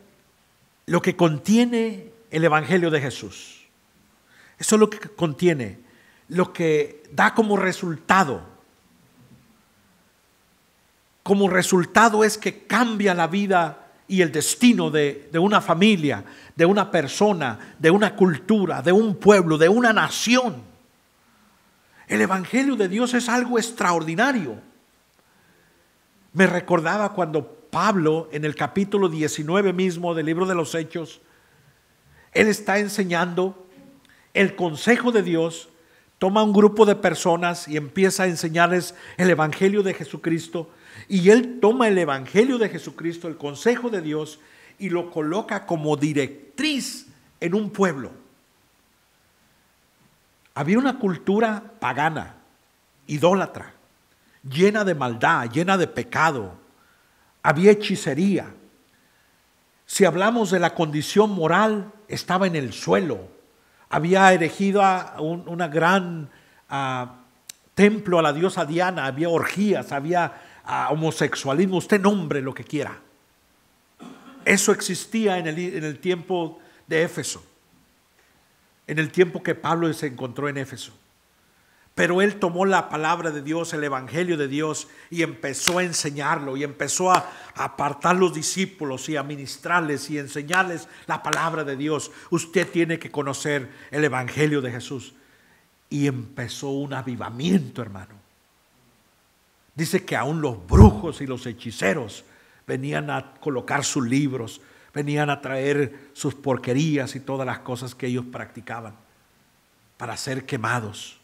lo que contiene el Evangelio de Jesús. Eso es lo que contiene, lo que da como resultado. Como resultado es que cambia la vida y el destino de una familia, de una persona, de una cultura, de un pueblo, de una nación. El Evangelio de Dios es algo extraordinario. Me recordaba cuando Pablo, en el capítulo 19 mismo del libro de los Hechos, él está enseñando el consejo de Dios, toma un grupo de personas y empieza a enseñarles el Evangelio de Jesucristo. Y él toma el Evangelio de Jesucristo, el consejo de Dios, y lo coloca como directriz en un pueblo. Había una cultura pagana, idólatra, llena de maldad, llena de pecado. Había hechicería. Si hablamos de la condición moral, estaba en el suelo. Había erigido una gran templo a la diosa Diana, había orgías, había homosexualismo, usted nombre lo que quiera. Eso existía en el tiempo de Éfeso, en el tiempo que Pablo se encontró en Éfeso. Pero él tomó la palabra de Dios, el Evangelio de Dios, y empezó a enseñarlo, y empezó a apartar los discípulos y a ministrarles y enseñarles la palabra de Dios. Usted tiene que conocer el Evangelio de Jesús. Y empezó un avivamiento, hermano. Dice que aún los brujos y los hechiceros venían a colocar sus libros, venían a traer sus porquerías y todas las cosas que ellos practicaban para ser quemados.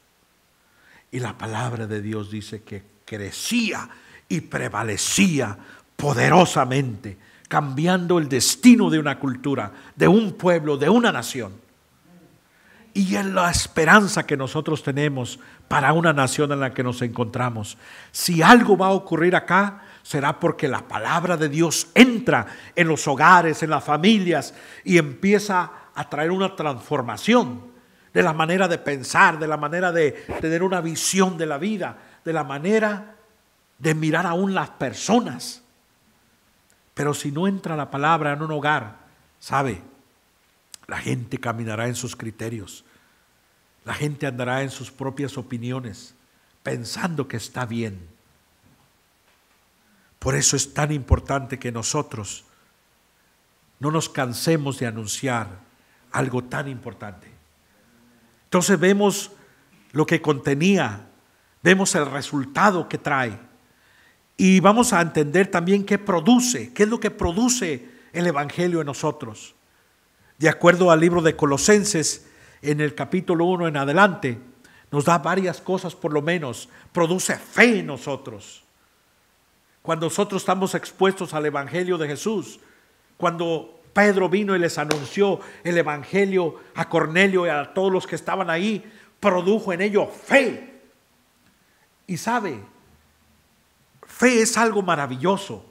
Y la palabra de Dios dice que crecía y prevalecía poderosamente, cambiando el destino de una cultura, de un pueblo, de una nación. Y es la esperanza que nosotros tenemos para una nación en la que nos encontramos. Si algo va a ocurrir acá, será porque la palabra de Dios entra en los hogares, en las familias, y empieza a traer una transformación de la manera de pensar, de la manera de tener una visión de la vida, de la manera de mirar aún las personas. Pero si no entra la palabra en un hogar, ¿sabe? La gente caminará en sus criterios. La gente andará en sus propias opiniones, pensando que está bien. Por eso es tan importante que nosotros no nos cansemos de anunciar algo tan importante. Entonces vemos lo que contenía, vemos el resultado que trae. Y vamos a entender también qué produce, qué es lo que produce el Evangelio en nosotros. De acuerdo al libro de Colosenses, en el capítulo 1 en adelante, nos da varias cosas por lo menos. Produce fe en nosotros. Cuando nosotros estamos expuestos al Evangelio de Jesús, cuando Pedro vino y les anunció el evangelio a Cornelio y a todos los que estaban ahí, produjo en ellos fe. Y sabe, fe es algo maravilloso.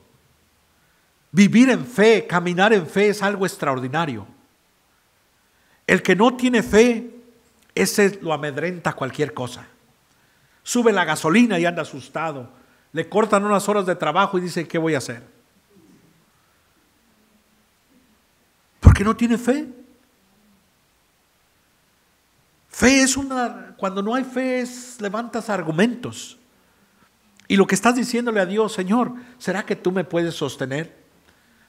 Vivir en fe, caminar en fe es algo extraordinario. El que no tiene fe, ese lo amedrenta cualquier cosa. Sube la gasolina y anda asustado. Le cortan unas horas de trabajo y dice, ¿qué voy a hacer? Porque no tiene fe. Fe es cuando no hay fe levantas argumentos. Y lo que estás diciéndole a Dios, Señor, ¿será que tú me puedes sostener?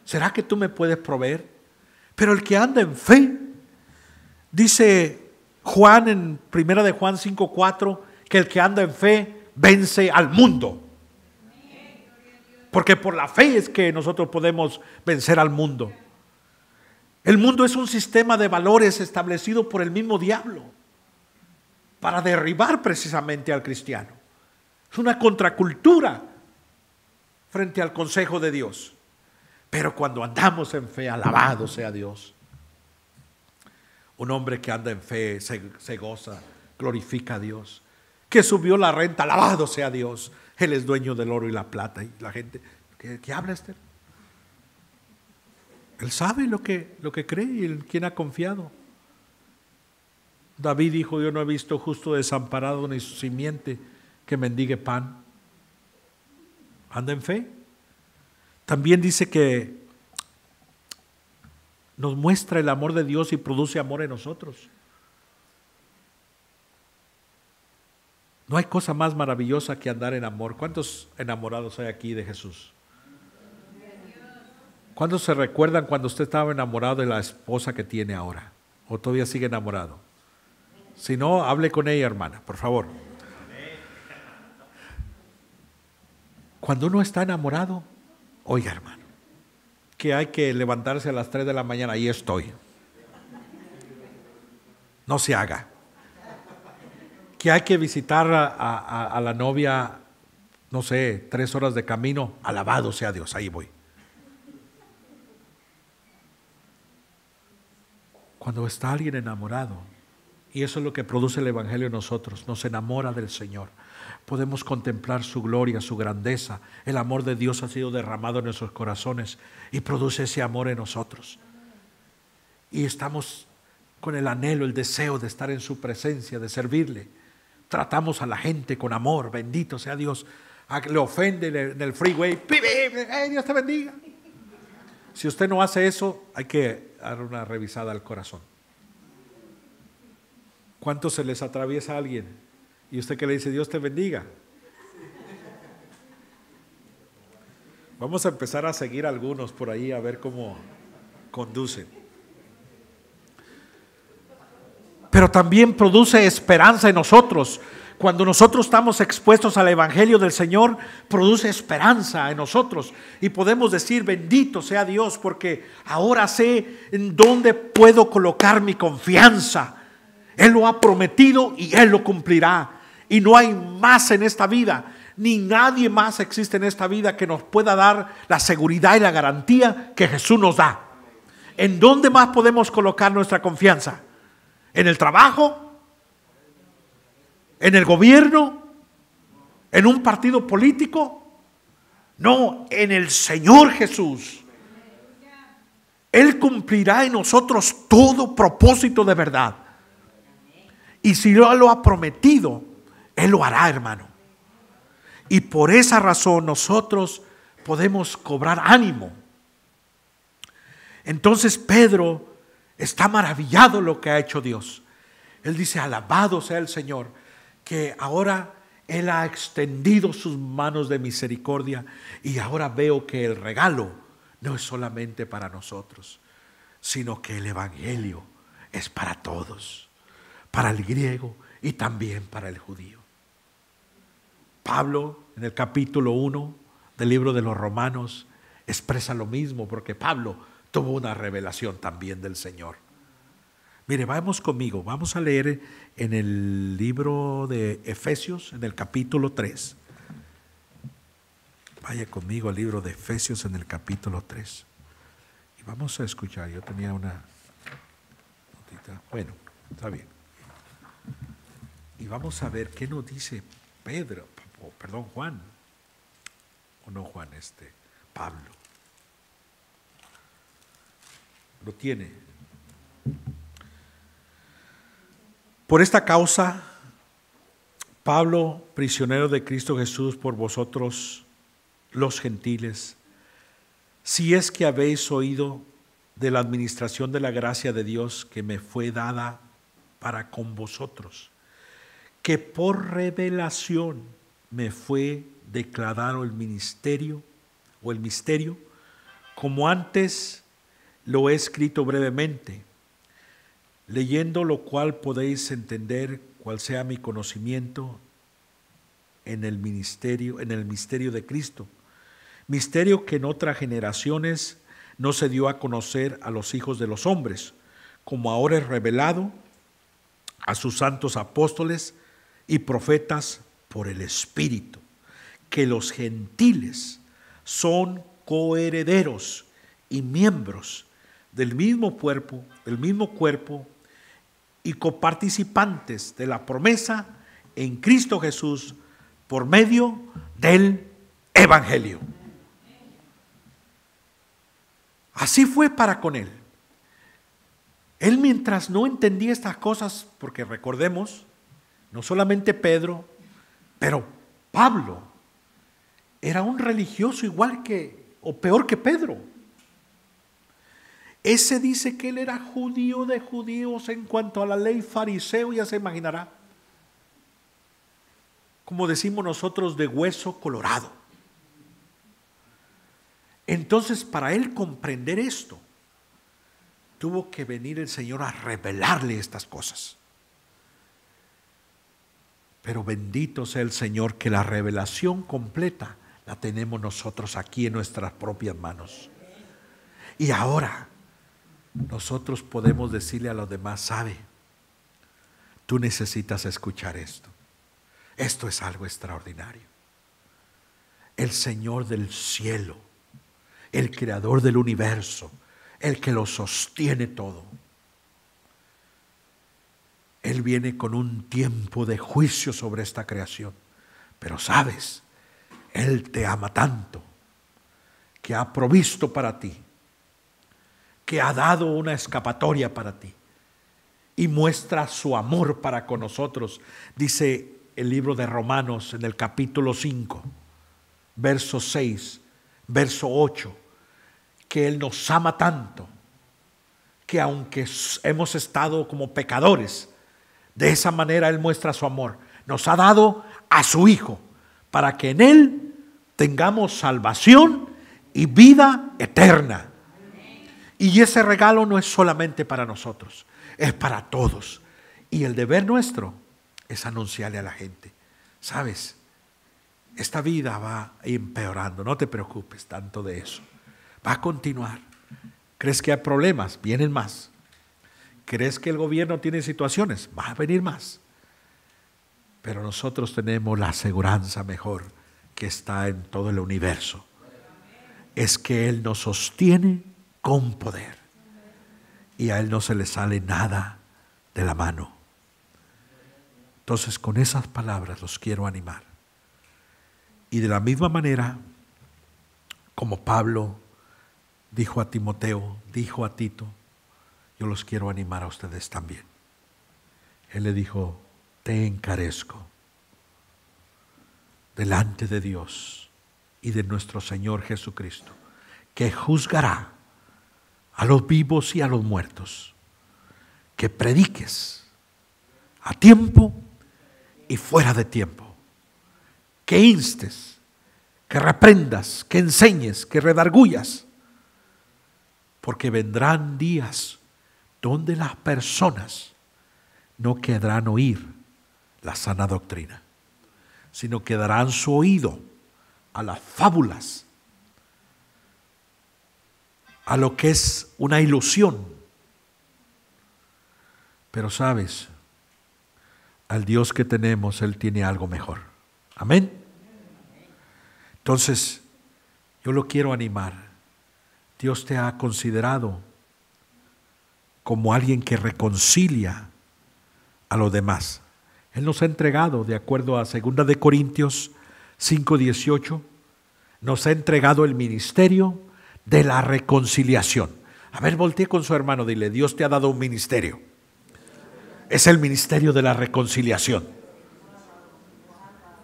¿Será que tú me puedes proveer? Pero el que anda en fe, dice Juan en 1 de Juan 5:4, que el que anda en fe vence al mundo. Porque por la fe es que nosotros podemos vencer al mundo. El mundo es un sistema de valores establecido por el mismo diablo para derribar precisamente al cristiano. Es una contracultura frente al consejo de Dios. Pero cuando andamos en fe, alabado sea Dios. Un hombre que anda en fe se goza, glorifica a Dios. Que subió la renta, alabado sea Dios. Él es dueño del oro y la plata. Y la gente, ¿qué habla este? Él sabe lo que cree y en quién ha confiado. David dijo, yo no he visto justo desamparado ni su simiente que mendigue pan. Anda en fe. También dice que nos muestra el amor de Dios y produce amor en nosotros. No hay cosa más maravillosa que andar en amor. ¿Cuántos enamorados hay aquí de Jesús? ¿Cuántos se recuerdan cuando usted estaba enamorado de la esposa que tiene ahora? ¿O todavía sigue enamorado? Si no, hable con ella, hermana, por favor. Cuando uno está enamorado, oiga, hermano, que hay que levantarse a las 3 de la mañana, ahí estoy. No se haga. Que hay que visitar a la novia, no sé, 3 horas de camino, alabado sea Dios, ahí voy. Cuando está alguien enamorado, y eso es lo que produce el Evangelio en nosotros, nos enamora del Señor. Podemos contemplar su gloria, su grandeza. El amor de Dios ha sido derramado en nuestros corazones y produce ese amor en nosotros. Y estamos con el anhelo, el deseo de estar en su presencia, de servirle. Tratamos a la gente con amor, bendito sea Dios. Le ofende en el freeway, Dios te bendiga. Si usted no hace eso, hay que dar una revisada al corazón. ¿Cuánto se les atraviesa a alguien? Y usted que le dice, Dios te bendiga. Vamos a empezar a seguir algunos por ahí a ver cómo conducen. Pero también produce esperanza en nosotros. Cuando nosotros estamos expuestos al Evangelio del Señor, produce esperanza en nosotros. Y podemos decir, bendito sea Dios, porque ahora sé en dónde puedo colocar mi confianza. Él lo ha prometido y Él lo cumplirá. Y no hay más en esta vida, ni nadie más existe en esta vida que nos pueda dar la seguridad y la garantía que Jesús nos da. ¿En dónde más podemos colocar nuestra confianza? ¿En el trabajo? ¿En el gobierno? ¿En un partido político? No, en el Señor Jesús. Él cumplirá en nosotros todo propósito de verdad. Y si Él lo ha prometido, Él lo hará, hermano. Y por esa razón nosotros podemos cobrar ánimo. Entonces Pedro está maravillado lo que ha hecho Dios. Él dice, alabado sea el Señor, que ahora Él ha extendido sus manos de misericordia y ahora veo que el regalo no es solamente para nosotros, sino que el Evangelio es para todos, para el griego y también para el judío. Pablo, en el capítulo 1 del libro de los Romanos, expresa lo mismo, porque Pablo tuvo una revelación también del Señor. Mire, vamos conmigo, vamos a leer en el libro de Efesios, en el capítulo 3. Vaya conmigo al libro de Efesios en el capítulo 3. Y Vamos a escuchar, yo tenía una notita. Bueno, está bien. Y vamos a ver qué nos dice Juan. O no Juan, Pablo. Lo tiene. Por esta causa, Pablo, prisionero de Cristo Jesús por vosotros los gentiles, si es que habéis oído de la administración de la gracia de Dios que me fue dada para con vosotros, que por revelación me fue declarado el ministerio o el misterio, como antes lo he escrito brevemente, leyendo lo cual podéis entender cuál sea mi conocimiento en el misterio de Cristo. Misterio que en otras generaciones no se dio a conocer a los hijos de los hombres, como ahora es revelado a sus santos apóstoles y profetas por el Espíritu, que los gentiles son coherederos y miembros del mismo cuerpo y coparticipantes de la promesa en Cristo Jesús por medio del Evangelio. Así fue para con él. Él, mientras no entendía estas cosas, porque recordemos, no solamente Pedro, pero Pablo era un religioso igual o peor que Pedro. Ese dice que él era judío de judíos en cuanto a la ley, fariseo, ya se imaginará. Como decimos nosotros, de hueso colorado. Entonces, para él comprender esto, tuvo que venir el Señor a revelarle estas cosas. Pero bendito sea el Señor, que la revelación completa la tenemos nosotros aquí en nuestras propias manos. Y ahora nosotros podemos decirle a los demás: sabe, tú necesitas escuchar esto. Esto es algo extraordinario. El Señor del cielo, el creador del universo, el que lo sostiene todo, Él viene con un tiempo de juicio sobre esta creación. Pero sabes, Él te ama tanto, que ha provisto para ti, que ha dado una escapatoria para ti y muestra su amor para con nosotros. Dice el libro de Romanos en el capítulo 5, verso 6, verso 8, que Él nos ama tanto, que aunque hemos estado como pecadores, de esa manera Él muestra su amor. Nos ha dado a su Hijo para que en Él tengamos salvación y vida eterna. Y ese regalo no es solamente para nosotros, es para todos. Y el deber nuestro es anunciarle a la gente: sabes, esta vida va empeorando, no te preocupes tanto de eso, va a continuar. ¿Crees que hay problemas? Vienen más. ¿Crees que el gobierno tiene situaciones? Va a venir más. Pero nosotros tenemos la aseguranza mejor que está en todo el universo. Es que Él nos sostiene con poder y a Él no se le sale nada de la mano. Entonces, con esas palabras los quiero animar. Y de la misma manera como Pablo dijo a Timoteo, dijo a Tito, yo los quiero animar a ustedes también. Él le dijo: te encarezco delante de Dios y de nuestro Señor Jesucristo, que juzgará a los vivos y a los muertos, que prediques a tiempo y fuera de tiempo, que instes, que reprendas, que enseñes, que redarguyas, porque vendrán días donde las personas no querrán oír la sana doctrina, sino que darán su oído a las fábulas, a lo que es una ilusión. Pero sabes, al Dios que tenemos, Él tiene algo mejor. Amén. Entonces, yo lo quiero animar Dios te ha considerado como alguien que reconcilia a los demás. Él nos ha entregado, de acuerdo a 2 de Corintios 5:18, nos ha entregado el ministerio de la reconciliación. A ver, voltee con su hermano, dile: Dios te ha dado un ministerio. Es el ministerio de la reconciliación.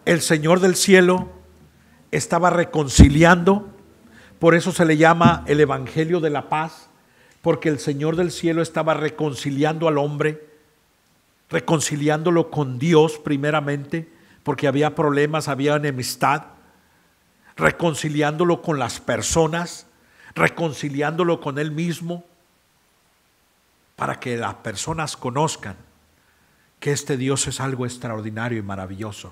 El Señor del cielo estaba reconciliando, por eso se le llama el Evangelio de la paz, porque el Señor del cielo estaba reconciliando al hombre, reconciliándolo con Dios primeramente, porque había problemas, había enemistad, reconciliándolo con las personas, reconciliándolo con Él mismo, para que las personas conozcan que este Dios es algo extraordinario y maravilloso.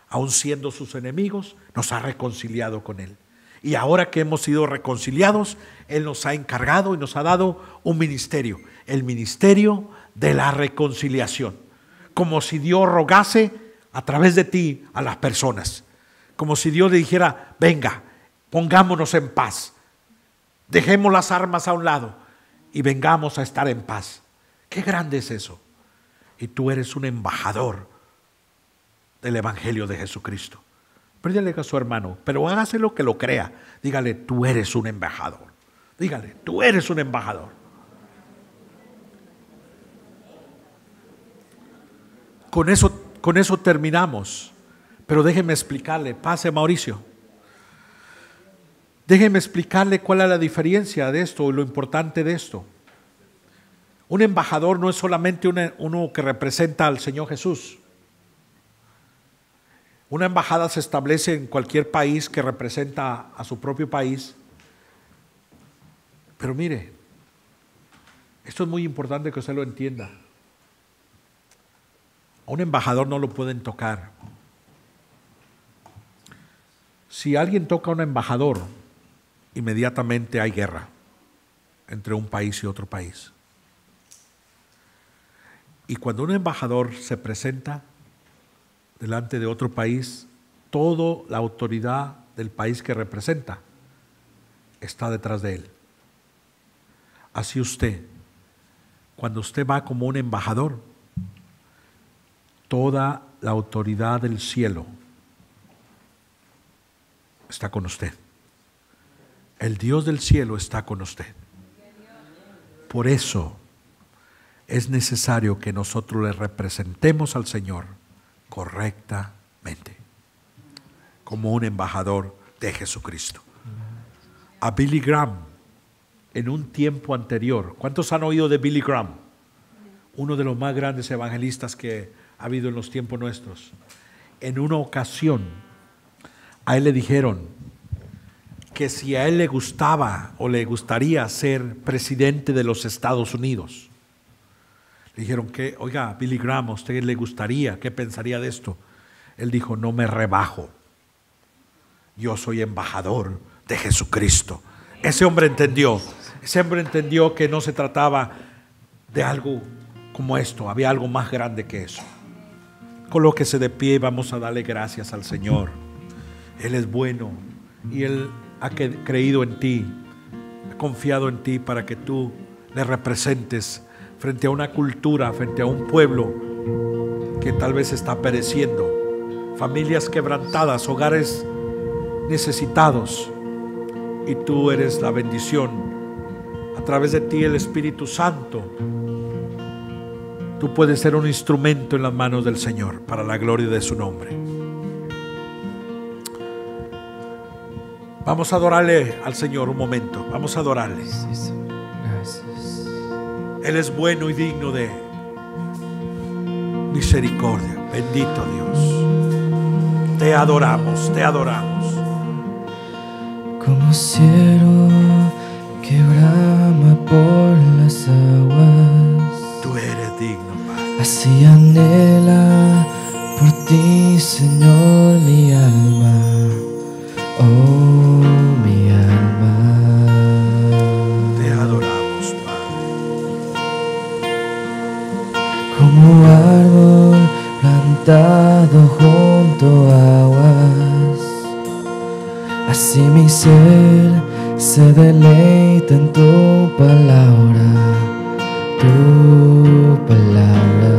Aun siendo sus enemigos, nos ha reconciliado con Él. Y ahora que hemos sido reconciliados, Él nos ha encargado y nos ha dado un ministerio, el ministerio de la reconciliación. Como si Dios rogase a través de ti a las personas. Como si Dios le dijera: venga, pongámonos en paz. Dejemos las armas a un lado y vengamos a estar en paz. Qué grande es eso. Y tú eres un embajador del Evangelio de Jesucristo. Pero dígale a su hermano, pero hágaselo que lo crea. Dígale: tú eres un embajador. Dígale: tú eres un embajador. Con eso terminamos. Pero déjeme explicarle, pase Mauricio. Déjeme explicarle cuál es la diferencia de esto y lo importante de esto. Un embajador no es solamente uno que representa al Señor Jesús. Una embajada se establece en cualquier país que representa a su propio país. Pero mire, esto es muy importante que usted lo entienda. A un embajador no lo pueden tocar. Si alguien toca a un embajador, inmediatamente hay guerra entre un país y otro país. Y cuando un embajador se presenta delante de otro país, toda la autoridad del país que representa está detrás de él. Así usted, cuando usted va como un embajador, toda la autoridad del cielo está con usted. El Dios del cielo está con usted. Por eso es necesario que nosotros le representemos al Señor correctamente, como un embajador de Jesucristo. A Billy Graham, en un tiempo anterior, ¿cuántos han oído de Billy Graham? Uno de los más grandes evangelistas que ha habido en los tiempos nuestros. En una ocasión, a él le dijeron que si a él le gustaba o le gustaría ser presidente de los Estados Unidos. Le dijeron que, oiga, Billy Graham, ¿a usted le gustaría? ¿Qué pensaría de esto? Él dijo: no me rebajo. Yo soy embajador de Jesucristo. Ese hombre entendió que no se trataba de algo como esto, había algo más grande que eso. Colóquese de pie y vamos a darle gracias al Señor. Él es bueno y Él ha creído en ti, ha confiado en ti para que tú le representes frente a una cultura, frente a un pueblo que tal vez está pereciendo, familias quebrantadas, hogares necesitados, y tú eres la bendición. A través de ti el Espíritu Santo, tú puedes ser un instrumento en las manos del Señor para la gloria de su nombre. Vamos a adorarle al Señor un momento. Vamos a adorarle. Sí, Señor. Gracias. Él es bueno y digno de misericordia. Bendito Dios. Te adoramos, te adoramos. Como cielo que brama por las aguas, Tú eres digno, Padre. así anhela por ti, Señor, mi alma. Oh, mi alma. Te adoramos, Padre. Como árbol plantado junto a aguas, así mi ser se deleita en tu palabra, tu palabra,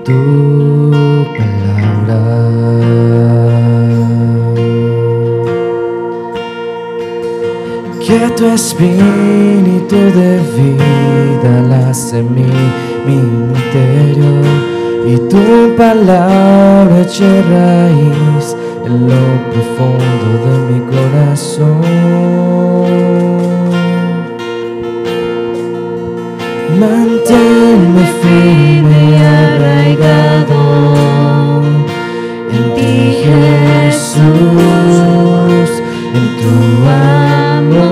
tu palabra. Que tu espíritu de vida lace mi interior y tu palabra eche raíz en lo profundo de mi corazón. Manténme firme y arraigado en ti, Jesús, en tu amor.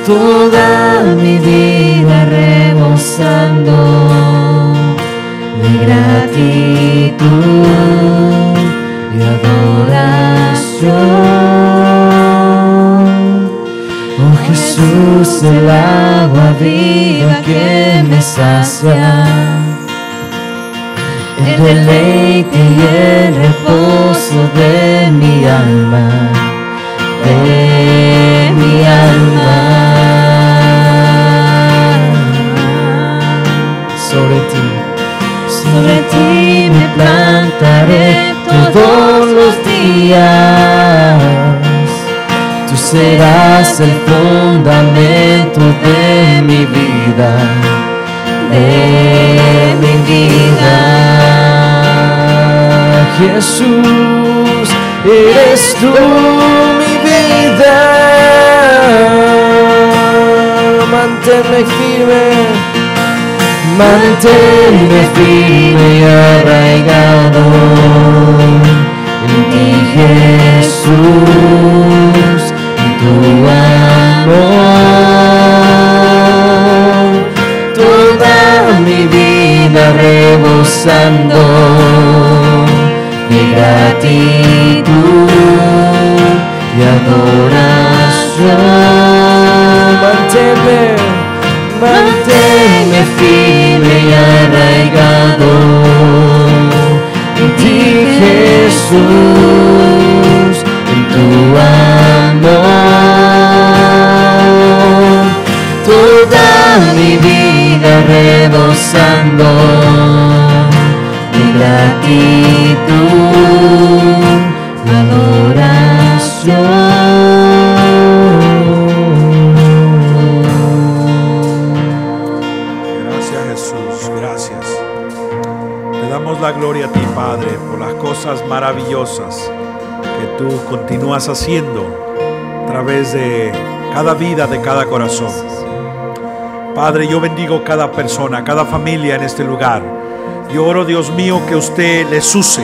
Toda mi vida rebosando de gratitud y adoración. Oh Jesús, el agua viva que me sacia, el deleite y el reposo de mi alma, de mi alma. Sobre ti me plantaré todos los días. Tú serás el fundamento de mi vida, de mi vida. Jesús, eres tú mi vida. Manténme firme. Manténme firme y arraigado en ti, Jesús, en tu amor. Toda mi vida rebosando de gratitud y adoración. Manténme firme y arraigado en ti, Jesús, en tu amor. Toda mi vida rebosando de gratitud y adoración. La gloria a ti, Padre, por las cosas maravillosas que tú continúas haciendo a través de cada vida, de cada corazón. Padre, yo bendigo cada persona, cada familia en este lugar. Yo oro, Dios mío, que usted les use,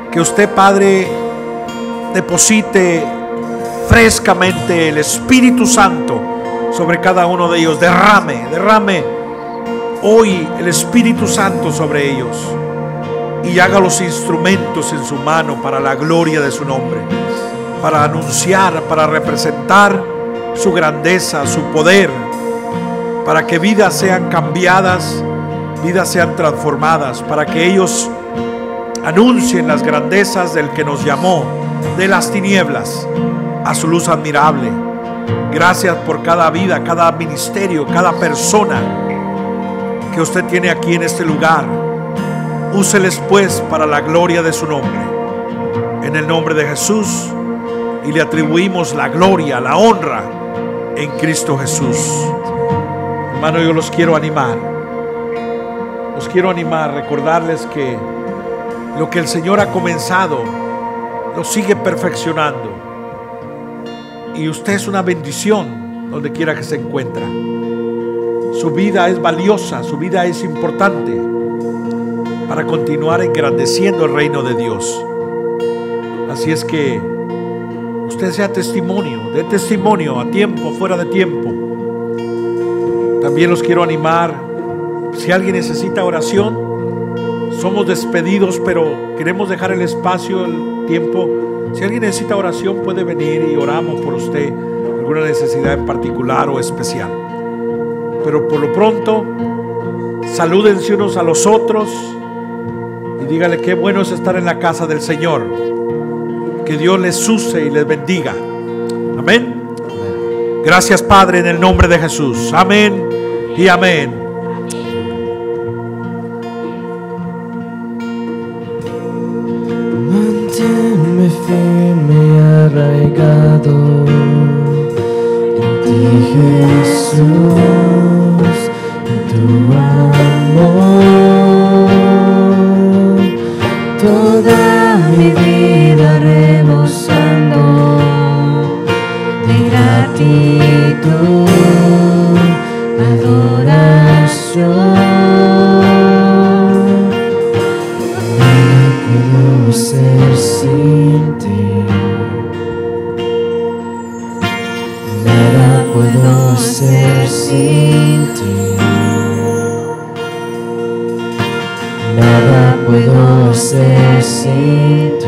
que usted, Padre, deposite frescamente el Espíritu Santo sobre cada uno de ellos. Derrame hoy el Espíritu Santo sobre ellos y haga los instrumentos en su mano para la gloria de su nombre, para anunciar, para representar su grandeza, su poder, para que vidas sean cambiadas, vidas sean transformadas, para que ellos anuncien las grandezas del que nos llamó de las tinieblas a su luz admirable. Gracias por cada vida, cada ministerio, cada persona que usted tiene aquí en este lugar. Úseles pues para la gloria de su nombre, en el nombre de Jesús, y le atribuimos la gloria, la honra en Cristo Jesús. Hermano, yo los quiero animar, recordarles que lo que el Señor ha comenzado lo sigue perfeccionando, y usted es una bendición donde quiera que se encuentra. Su vida es valiosa, su vida es importante para continuar engrandeciendo el reino de Dios. Así es que usted sea testimonio, dé testimonio a tiempo, fuera de tiempo. También los quiero animar, si alguien necesita oración, somos despedidos, pero queremos dejar el espacio, el tiempo. Si alguien necesita oración, puede venir y oramos por usted, alguna necesidad en particular o especial. Pero por lo pronto, salúdense unos a los otros y y dígale qué bueno es estar en la casa del Señor. Que Dios les use y les bendiga. Amén. Gracias, Padre, en el nombre de Jesús. Amén y amén. Manténme firme y arraigado en ti, Jesús, en tu amor. Toda mi vida rebosando de gratitud, adoración. Nada puedo ser sin ti. Nada puedo ser sin ti. Nada puedo ser sin ti.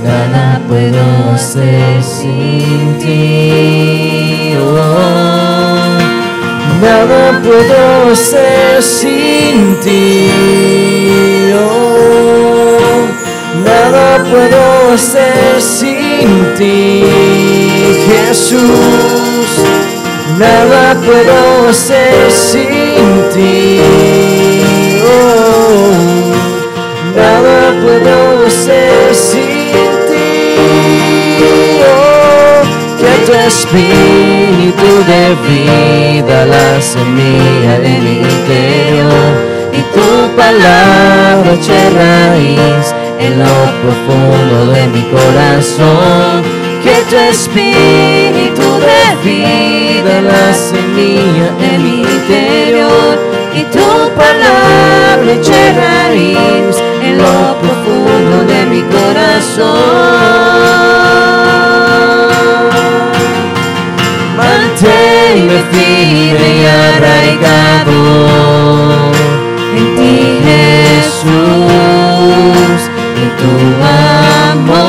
Nada puedo ser sin ti. Oh, nada puedo ser sin ti. Oh, nada puedo ser sin ti, Jesús. Nada puedo ser sin ti. Oh, nada puedo ser sin ti. Oh, que tu espíritu de vida, la semilla de mi interior, y tu palabra eche raíz en lo profundo de mi corazón. Que tu espíritu de vida, la semilla en mi interior, y tu palabra eche raíz en lo profundo de mi corazón. Manténme firme y arraigado en ti, Jesús, en tu amor.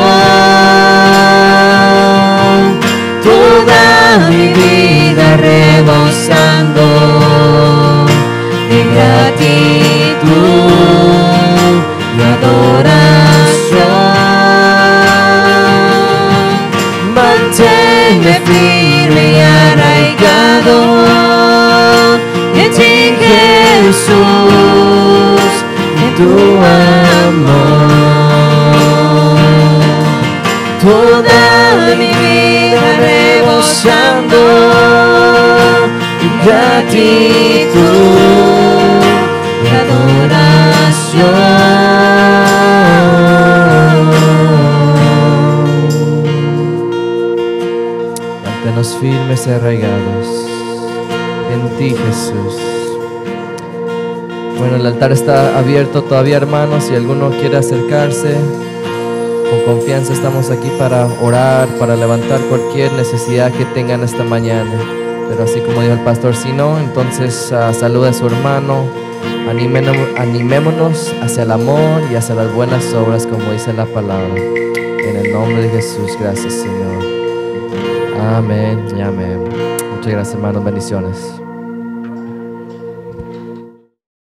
Toda mi vida rebosando de gratitud y adoración. Manténme firme y arraigado en ti, Jesús, en tu amor. Toda mi vida rebosando de gratitud y adoración. Manténnos firmes y arraigados en ti, Jesús. Bueno, el altar está abierto todavía, hermanos. Si alguno quiere acercarse, con confianza estamos aquí para orar, para levantar cualquier necesidad que tengan esta mañana. Pero así como dijo el pastor, si no, entonces saluda a su hermano. Animémonos hacia el amor y hacia las buenas obras, como dice la palabra. En el nombre de Jesús, gracias, Señor. Amén y amén. Muchas gracias, hermanos. Bendiciones.